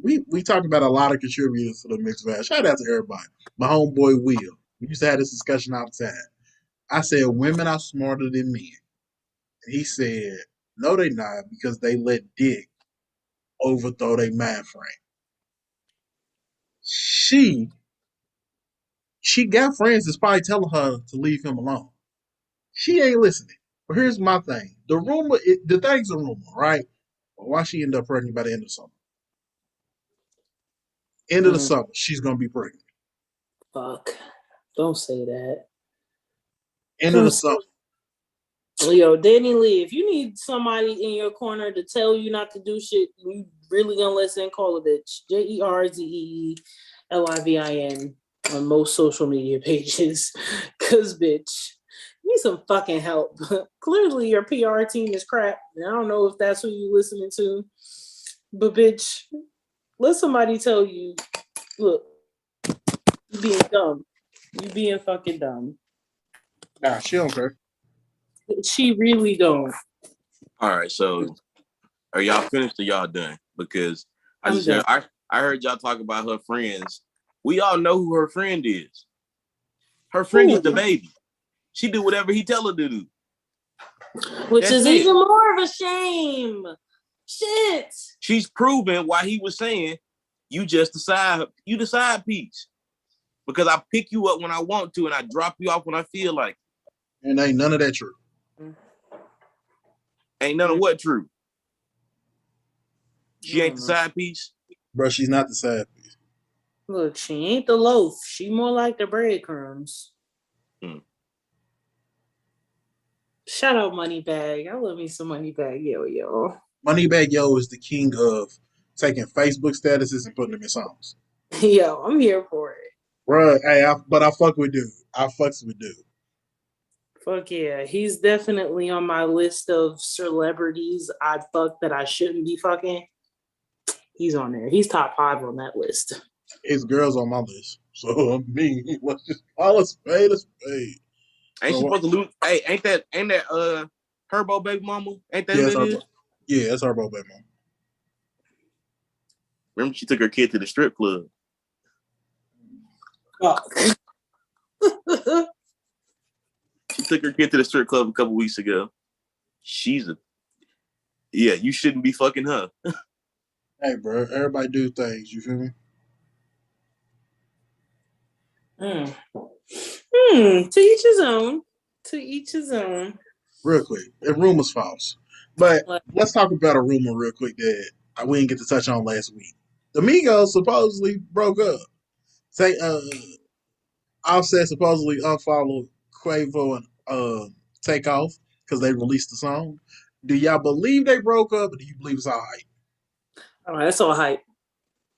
We talked about a lot of contributors to the mixed bag. Shout out to everybody. My homeboy Will. We used to have this discussion all the time. I said women are smarter than men. And he said, no, they not, because they let dick overthrow their mind frame. She got friends that's probably telling her to leave him alone. She ain't listening. But here's my thing. The thing's a rumor, right? But why she end up pregnant by the end of summer? End of the summer, she's gonna be pregnant. Fuck. Don't say that. End of the summer. Yo, Danny Lee, if you need somebody in your corner to tell you not to do shit, you really gonna listen, call a bitch. JERZEELIVIN on most social media pages. Cause bitch, you need some fucking help. Clearly your PR team is crap. And I don't know if that's who you listening to. But bitch, let somebody tell you, look, you being dumb. You being fucking dumb. Nah, she don't care. She really don't. All right, so are y'all finished or y'all done? Because I heard y'all talk about her friends. We all know who her friend is. Her friend is the baby. She do whatever he tell her to do. Which is even more of a shame. Shit. She's proven why he was saying you the side piece. Because I pick you up when I want to and I drop you off when I feel like it. And ain't none of that true. Ain't none of what true? She ain't the side piece? Bro, she's not the side piece. Look, she ain't the loaf. She more like the breadcrumbs. Shout out Moneybag. I love me some Moneybag Yo. Moneybag Yo is the king of taking Facebook statuses and putting them in songs. Yo, I'm here for it. Bruh, hey, but I fuck with dude. I fucks with dude. Fuck yeah. He's definitely on my list of celebrities I fuck that I shouldn't be fucking. He's on there. He's top 5 on that list. His girl's on my list. So I mean, let's just call a spade a spade. Ain't she supposed to lose? Hey, ain't that Herbo baby mama? Ain't that Yeah, who that is? Yeah, that's Herbo baby mama. Remember, she took her kid to the strip club. Fuck. She took her kid to the strip club a couple weeks ago. You shouldn't be fucking her. Hey, bro, everybody do things. You feel me? To each his own. To each his own. Real quick, the rumor's false. But let's talk about a rumor real quick that we didn't get to touch on last week. The Migos supposedly broke up. Offset supposedly unfollowed Quavo and Takeoff because they released the song. Do y'all believe they broke up, or do you believe it's all hype? All right, that's all hype.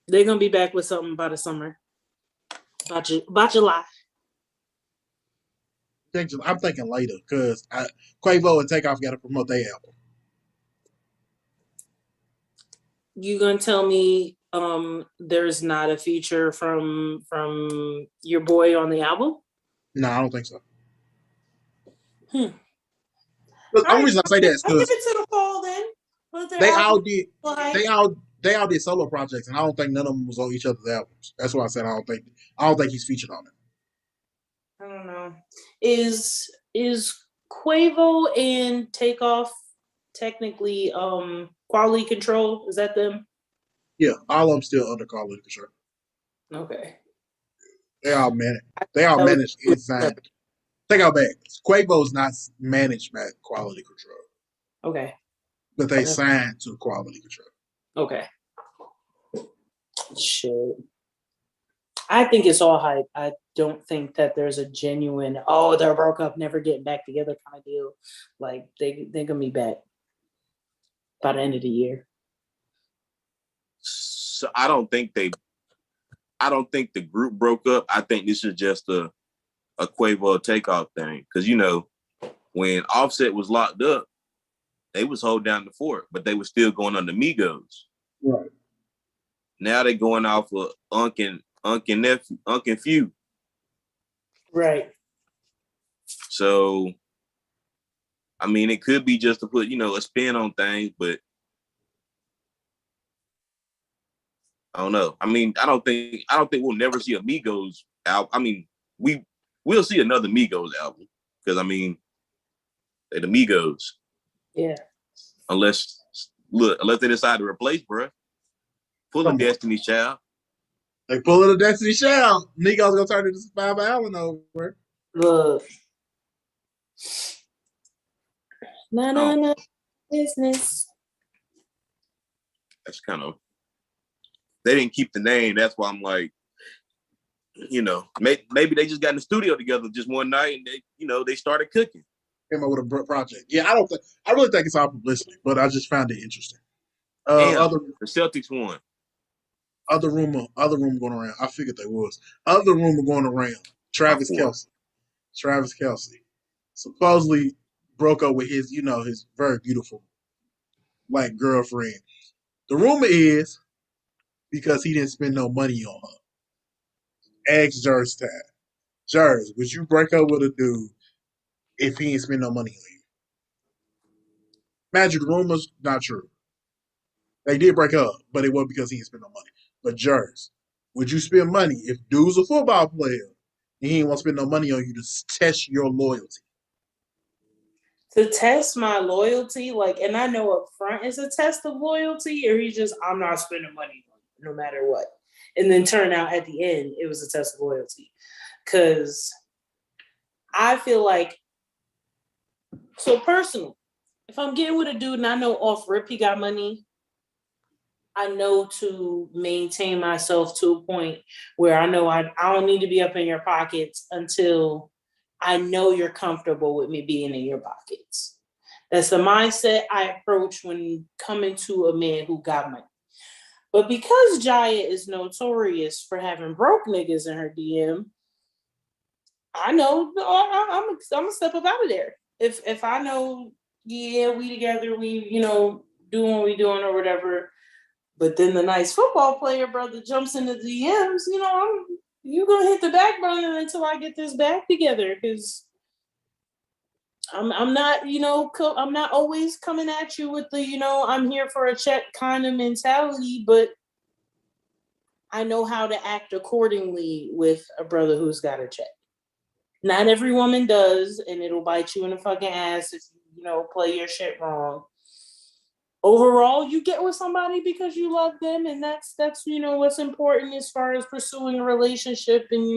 They're gonna be back with something by the summer. About July. I'm thinking later because Quavo and Takeoff got to promote their album. You gonna tell me there's not a feature from your boy on the album? No, I don't think so. The only reason I say that is because give it to the fall then. They all did solo projects, and I don't think none of them was on each other's albums. That's why I said I don't think he's featured on it. I don't know. Is Quavo and Takeoff technically quality control? Is that them? Yeah, all of them still under quality control. Okay. They all managed inside. Take out back. Quavo's not managed by quality control. Okay. But they signed to quality control. Okay. Shit. I think it's all hype. I don't think that there's a genuine, they're broke up, never getting back together kind of deal. Like they're gonna be back by the end of the year. So I don't think the group broke up. I think this is just a Quavo Takeoff thing. Because when Offset was locked up, they was holding down the fort, but they were still going under Migos. Right. Now they're going off of Unc and Few. Right. So, I mean, it could be just to put, a spin on things, but I don't know. I mean, I don't think we'll never see a Migos album. I mean, we'll see another Migos album because they're the Migos. Yeah. Unless they decide to replace, bruh. Pull a Destiny Child. They pull a Destiny Child. Migos gonna turn it to Survivor Island over. Look. No business. That's kind of. They didn't keep the name. That's why I'm like, maybe they just got in the studio together just one night and they started cooking. Came up with a project. Yeah, I really think it's all publicity, but I just found it interesting. The Celtics won. Other rumor going around. I figured they was. Other rumor going around. Travis Kelce supposedly broke up with his very beautiful black girlfriend. The rumor is because he didn't spend no money on her. Ask Jer's time. Jers, would you break up with a dude if he didn't spend no money on you? Magic rumors, not true. They did break up, but it wasn't because he didn't spend no money. But Jers, would you spend money if dude's a football player and he didn't want to spend no money on you to test your loyalty? To test my loyalty, and I know up front is a test of loyalty, or he's just, I'm not spending money no matter what. And then turn out at the end, it was a test of loyalty. Because I feel like, so personally, if I'm getting with a dude and I know off rip he got money, I know to maintain myself to a point where I know I don't need to be up in your pockets until I know you're comfortable with me being in your pockets. That's the mindset I approach when coming to a man who got money. But because Jaya is notorious for having broke niggas in her DM, I know I'm gonna step up out of there. If I know, yeah, we together, we doing what we doing or whatever. But then the nice football player brother jumps into DMs. You gonna hit the back burner until I get this back together, because I'm not I'm not always coming at you with the I'm here for a check kind of mentality, but I know how to act accordingly with a brother who's got a check. Not every woman does, and it'll bite you in the fucking ass if you play your shit wrong. Overall, you get with somebody because you love them, and that's what's important as far as pursuing a relationship. And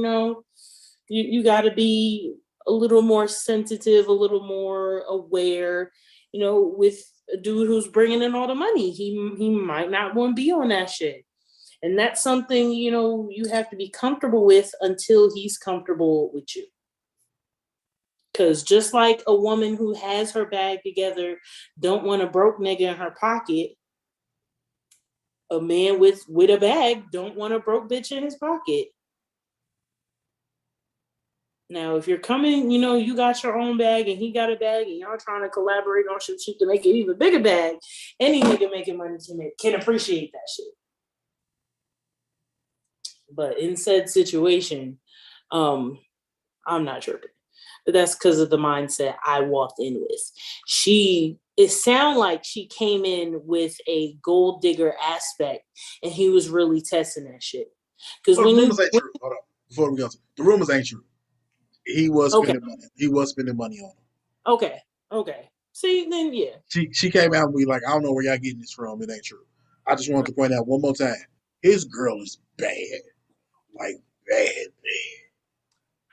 you got to be a little more sensitive, a little more aware. With a dude who's bringing in all the money, he might not want to be on that shit. And that's something, you have to be comfortable with until he's comfortable with you. Because just like a woman who has her bag together don't want a broke nigga in her pocket, a man with a bag don't want a broke bitch in his pocket. Now, if you're coming, you got your own bag and he got a bag and y'all trying to collaborate on some shit to make it even bigger bag, any nigga making money can appreciate that shit. But in said situation, I'm not tripping. But that's because of the mindset I walked in with. It sounded like she came in with a gold digger aspect, and he was really testing that shit. Because the rumors ain't true. Hold on, before we go, the rumors ain't true. He was spending money. He was spending money on her. Okay. See, then yeah. She came out and be like, I don't know where y'all getting this from. It ain't true. I just wanted to point out one more time. His girl is bad. Like bad.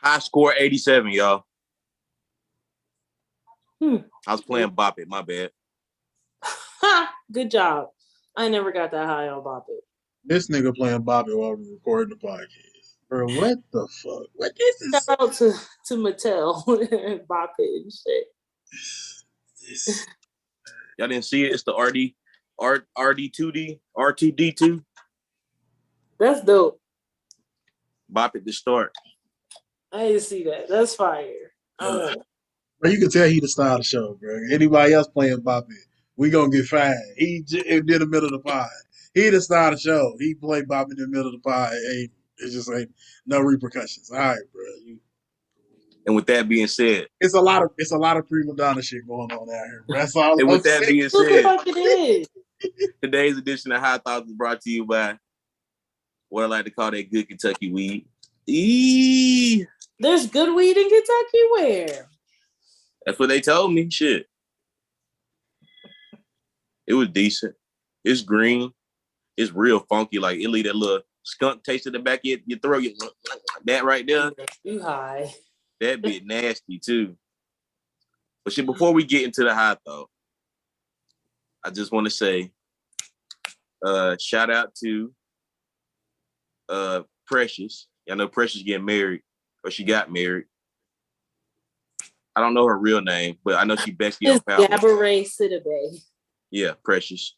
High score 87, y'all. I was playing Bop It, my bad. Good job. I never got that high on Bop It. This nigga playing Bop It while we're recording the podcast. Bro, what the fuck? What this is? Shout out to Mattel and Bop It and shit. Y'all didn't see it? It's the RD2D, R2D2. That's dope. Bop It to start. I didn't see that. That's fire. Bro, you can tell he the style of the show, bro. Anybody else playing Bop It, we gonna get fined. He did the middle of the pod. He the style of the show. He played Bop It in the middle of the pod. It just ain't no repercussions. All right, bro. And with that being said, it's a lot of prima donna shit going on out here. Bro. That's all. And with that being said, it is. Today's edition of High Thoughts is brought to you by what I like to call that good Kentucky weed. There's good weed in Kentucky? Where? That's what they told me. Shit. It was decent. It's green. It's real funky. Like, it leave that little skunk taste in the back of your throat. That right there. You high. That bit nasty, too. But shit, before we get into the high thought, I just want to say, shout out to Precious. Y'all know Precious getting married, or she got married. I don't know her real name, but I know she Becky on Power. Gabourey Sidibe. Yeah, Precious.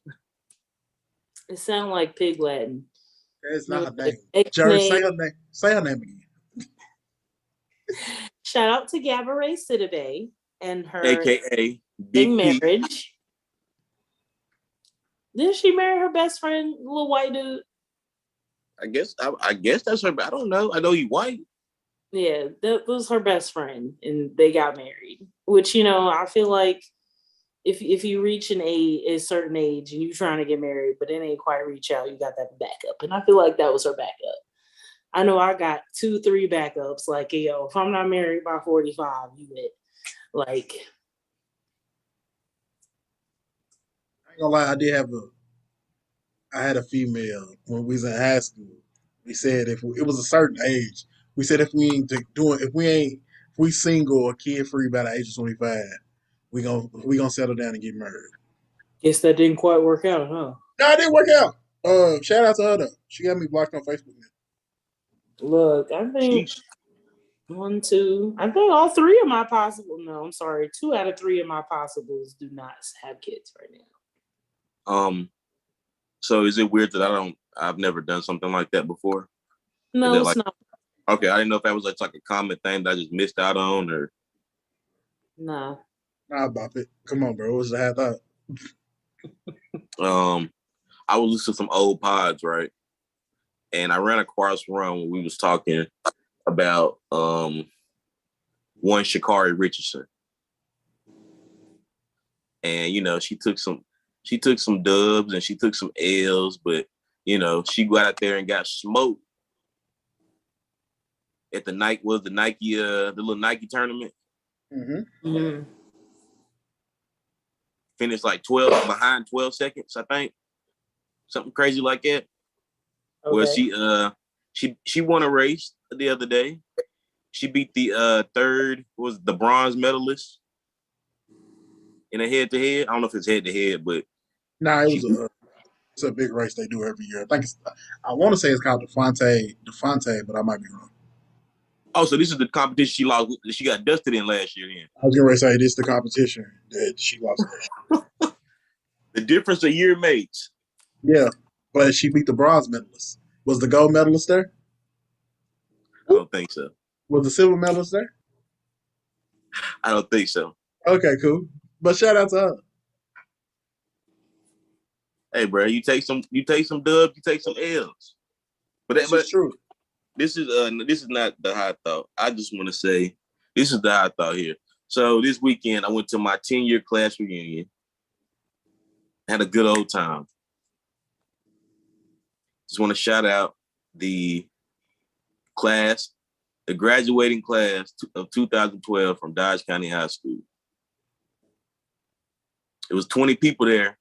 It sounds like Pig Latin. That's not her name. Jerry, say her name. Say her name again. Shout out to Gabourey Sidibe and her AKA Big marriage. Didn't she marry her best friend, little white dude? I guess that's her. I don't know. I know he white. Yeah, that was her best friend, and they got married. Which, I feel like if you reach a certain age and you're trying to get married, but it ain't quite reach out, you got that backup. And I feel like that was her backup. I know I got 2-3 backups. Like, yo, if I'm not married by 45, you it. Like, I ain't gonna lie, I had a female when we was in high school. We said if it was a certain age, we said if we single or kid free by the age of 25, we gonna settle down and get married. Guess that didn't quite work out, huh? No, it didn't work out. Shout out to her though. She got me blocked on Facebook now. Look, I think 1, 2. I think all 3 of my possible. No, I'm sorry. 2 out of 3 of my possibles do not have kids right now. So is it weird that I've never done something like that before? No, it's not. Okay, I didn't know if that was like a common thing that I just missed out on or. Nah. Nah, bop it. Come on, bro. What's the half thought? I would listen to some old pods, right? And I ran across one when we was talking about one Sha'Carri Richardson. And she took some dubs and she took some L's, but she got out there and got smoked at the little Nike tournament. Mm-hmm. Mm-hmm. Finished like 12 seconds, I think. Something crazy like that. Okay. Well, she won a race the other day. She beat the the bronze medalist in a head-to-head. I don't know if it's head-to-head, but it's a big race they do every year. I want to say it's called Defante, but I might be wrong. Oh, so this is the competition she lost. She got dusted in last year. Then I was gonna say this is the competition that she lost last year. The difference a year makes. Yeah, but she beat the bronze medalist. Was the gold medalist there? I don't think so. Was the silver medalist there? I don't think so. Okay, cool. But shout out to her. Hey, bro, you take some dubs, you take some L's. But That's true. This is not the high thought. I just want to say this is the high thought here. So this weekend I went to my 10-year class reunion. Had a good old time. Just want to shout out the graduating class of 2012 from Dodge County High School. It was 20 people there.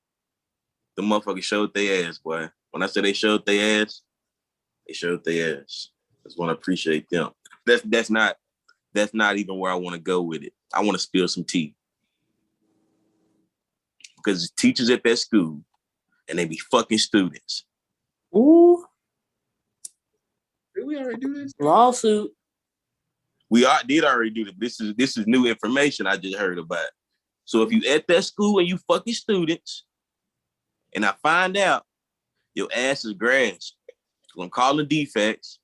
The motherfuckers showed their ass, boy. When I say they showed their ass, they showed their ass. Just want to appreciate them. That's not even where I want to go with it. I want to spill some tea. Because teachers at that school, and they be fucking students. Ooh. Did we already do this? Lawsuit. We did already do this. This is new information I just heard about. So if you at that school and you fucking students, and I find out your ass is grass, I'm calling defects.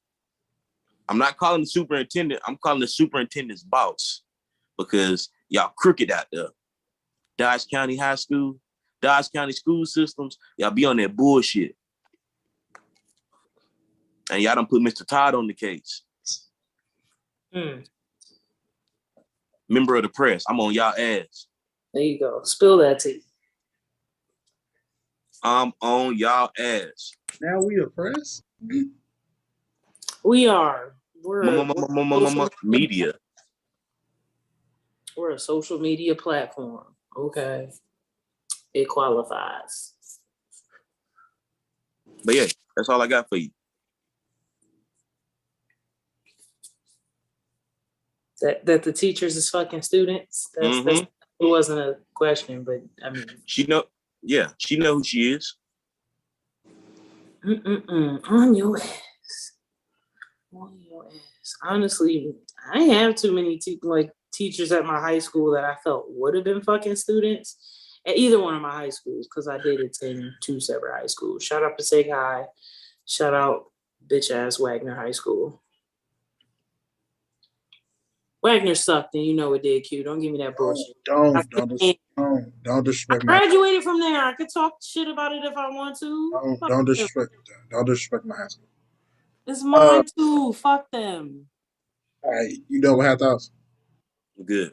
I'm not calling the superintendent. I'm calling the superintendent's boss because y'all crooked out there. Dodge County High School, Dodge County school systems, y'all be on that bullshit. And y'all done put Mr. Todd on the case. Member of the press, I'm on y'all ass. There you go. Spill that tea. I'm on y'all ass. Now we a press? We are. We're media. We're a social media platform. Okay. It qualifies. But yeah, that's all I got for you. That the teachers is fucking students. That's it wasn't a question, but I mean she know who she is. On your ass. On your ass. Honestly, I ain't have too many teachers at my high school that I felt would have been fucking students at either one of my high schools because I did attend 2 separate high schools. Shout out to Sig High. Shout out bitch ass Wagner High School. Wagner sucked, and you know it did, Q. Don't give me that bullshit. Don't disrespect. I graduated from there. I could talk shit about it if I want to. Don't disrespect that. Don't disrespect my high school. It's mine too. Fuck them. All right, you know what I thought? Good.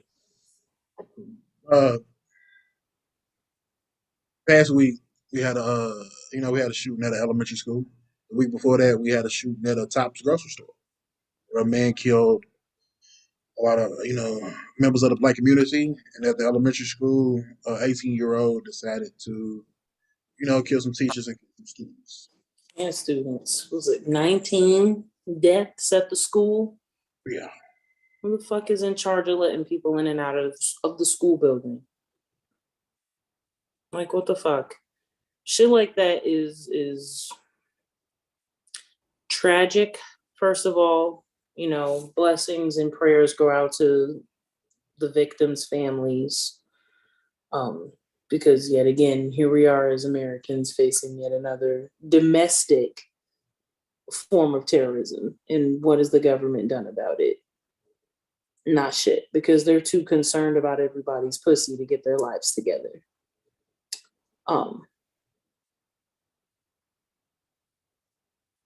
Past week we had a shooting at an elementary school. The week before that we had a shooting at a Tops grocery store where a man killed a lot of members of the Black community, and at the elementary school, 18-year-old decided to kill some teachers and some students. And students. Was it 19 deaths at the school? Yeah. Who the fuck is in charge of letting people in and out of the school building? Like, what the fuck? Shit like that is tragic, first of all. Blessings and prayers go out to the victims' families. Because yet again, here we are as Americans facing yet another domestic form of terrorism. And what has the government done about it? Not shit, because they're too concerned about everybody's pussy to get their lives together.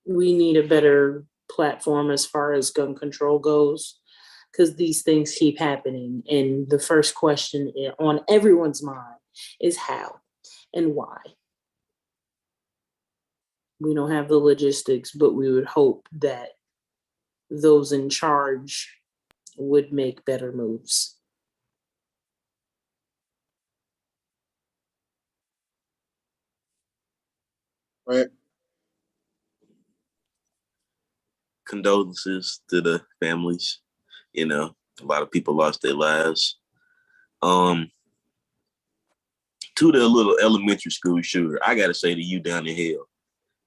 We need a better platform as far as gun control goes, because these things keep happening. And the first question on everyone's mind is how and why. We don't have the logistics, but we would hope that those in charge would make better moves. Right. Condolences to the families. You know, a lot of people lost their lives. To the little elementary school shooter, I gotta say to you down in hell,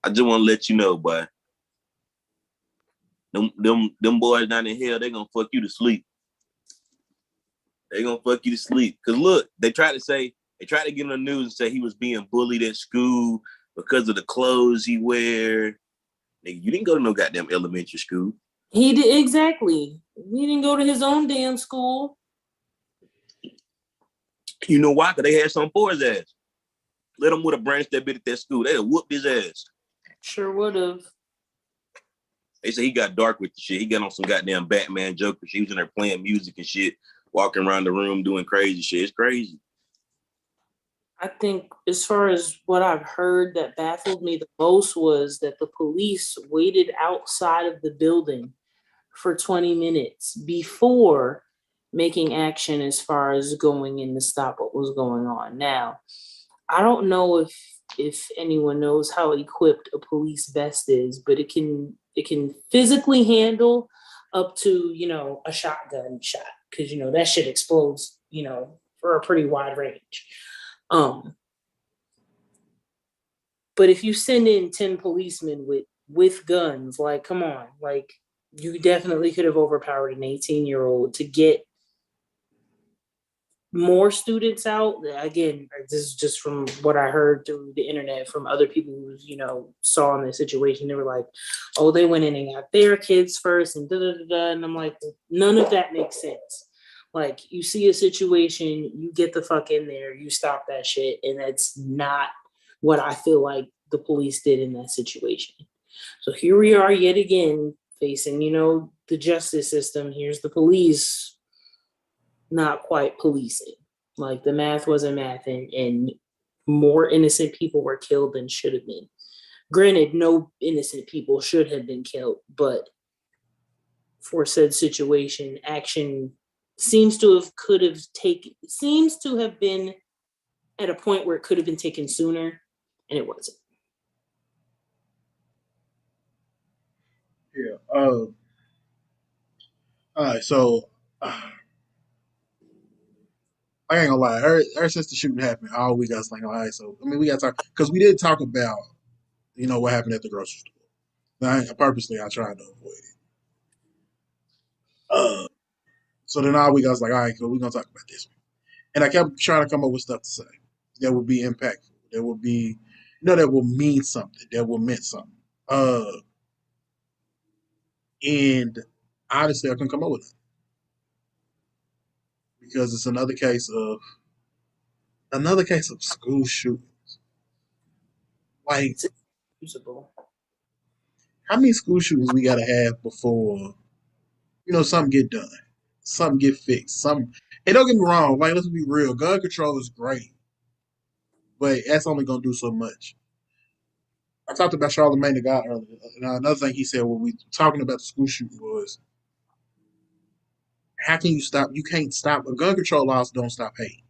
I just want to let you know, boy. Them boys down in hell, they gonna fuck you to sleep. They gonna fuck you to sleep. Cause look, they tried to get on the news and say he was being bullied at school because of the clothes he wear. Nigga, you didn't go to no goddamn elementary school. He did, exactly. He didn't go to his own damn school. You know why? Because they had something for his ass. Let him would have branched that bit at that school. They'd have whooped his ass. Sure would have. They say he got dark with the shit. He got on some goddamn Batman Joker. She was in there playing music and shit, walking around the room doing crazy shit. It's crazy. I think as far as what I've heard that baffled me the most was that the police waited outside of the building for 20 minutes before making action as far as going in to stop what was going on. Now, I don't know if anyone knows how equipped a police vest is, but it can physically handle up to, a shotgun shot, because that shit explodes, for a pretty wide range. But if you send in 10 policemen with guns, like, come on, like, you definitely could have overpowered an 18-year-old to get more students out. Again, this is just from what I heard through the internet from other people who, saw in this situation. They were like, oh, they went in and got their kids first and da-da-da-da. And I'm like, none of that makes sense. Like, you see a situation, you get the fuck in there, you stop that shit. And that's not what I feel like the police did in that situation. So here we are yet again facing, the justice system. Here's the police not quite policing. Like, the math wasn't mathing, and more innocent people were killed than should have been. Granted, no innocent people should have been killed, but for said situation, action seems to have been at a point where it could have been taken sooner, and it wasn't. Yeah. All right. So I ain't gonna lie. Ever since the shooting happened, all we got like, all right. So we got to talk because we did talk about what happened at the grocery store. I tried to avoid it. So then all we got was like, all right, cool. We're gonna talk about this one. And I kept trying to come up with stuff to say that would be impactful. That would be, that will mean something. That will mean something. And honestly, I couldn't come up with it because it's another case of school shootings. Like, It's usable. how many school shootings we gotta have before something get done, something get fixed, something. And don't get me wrong, like, let's be real, gun control is great, but that's only gonna do so much. I talked about Charlamagne the God earlier. Another thing he said when we talking about the school shooting was, how can you stop? You can't stop. Gun control laws don't stop hate.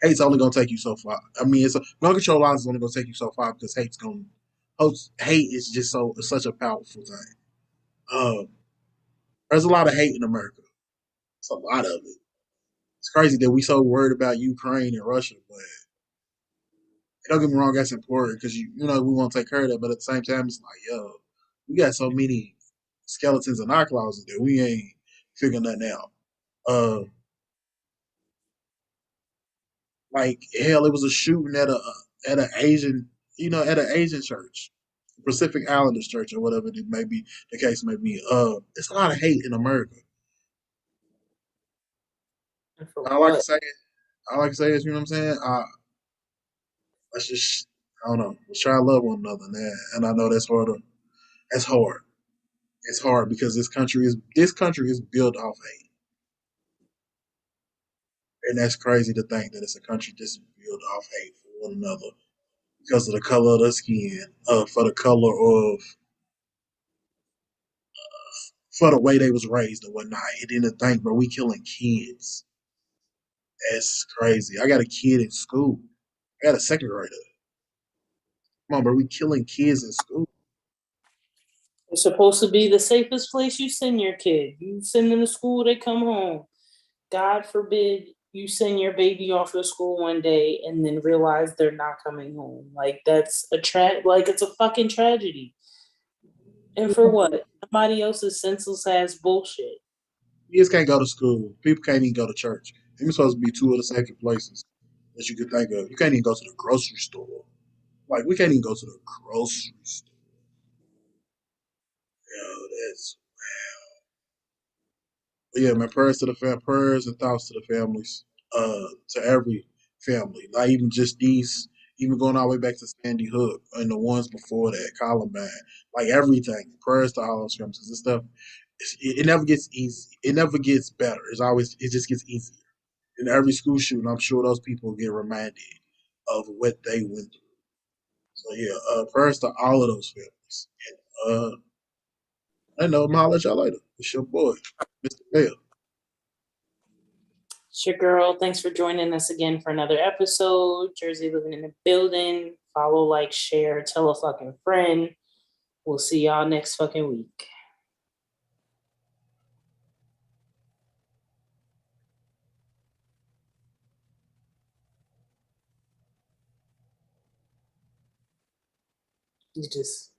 Hate's only gonna take you so far. Gun control laws is only gonna take you so far because hate is just such a powerful thing. There's a lot of hate in America. It's a lot of it. It's crazy that we so worried about Ukraine and Russia, but don't get me wrong, that's important because we want to take care of that. But at the same time, it's like, yo, we got so many skeletons in our closet that we ain't figuring nothing out. Like hell, it was a shooting at an Asian, at an Asian church, Pacific Islanders church or whatever it may be. The case may be. It's a lot of hate in America. And for I like to what? say, is, you know what I'm saying? Let's just, I don't know, let's try to love one another, man. And I know that's hard. That's hard. It's hard because this country is built off hate, and that's crazy to think that it's a country just built off hate for one another because of the color of the skin, for the color of, for the way they was raised and whatnot. And then to think, bro, we killing kids. That's crazy. I got a kid in school. I got a second grader. Come on, bro, we killing kids in school. It's supposed to be the safest place you send your kid. You send them to school, they come home. God forbid you send your baby off to school one day and then realize they're not coming home. Like that's like it's a fucking tragedy. And for what? Somebody else's senseless ass bullshit. Kids can't go to school. People can't even go to church. They're supposed to be two of the safest places that you could think of. You can't even go to the grocery store. Like we can't even go to the grocery store. Yo, that's But yeah, man. Prayers and thoughts to the families. To every family, not even just these. Even going all the way back to Sandy Hook and the ones before that, Columbine, like everything. Prayers to all those families. This stuff, it never gets easy. It never gets better. It just gets easier. In every school shooting, I'm sure those people get reminded of what they went through. So yeah, prayers to all of those families. And I know, I'm holler at y'all later. It's your boy, Mr. Bell. It's your girl. Thanks for joining us again for another episode. Jersey living in the building. Follow, like, share, tell a fucking friend. We'll see y'all next fucking week. You just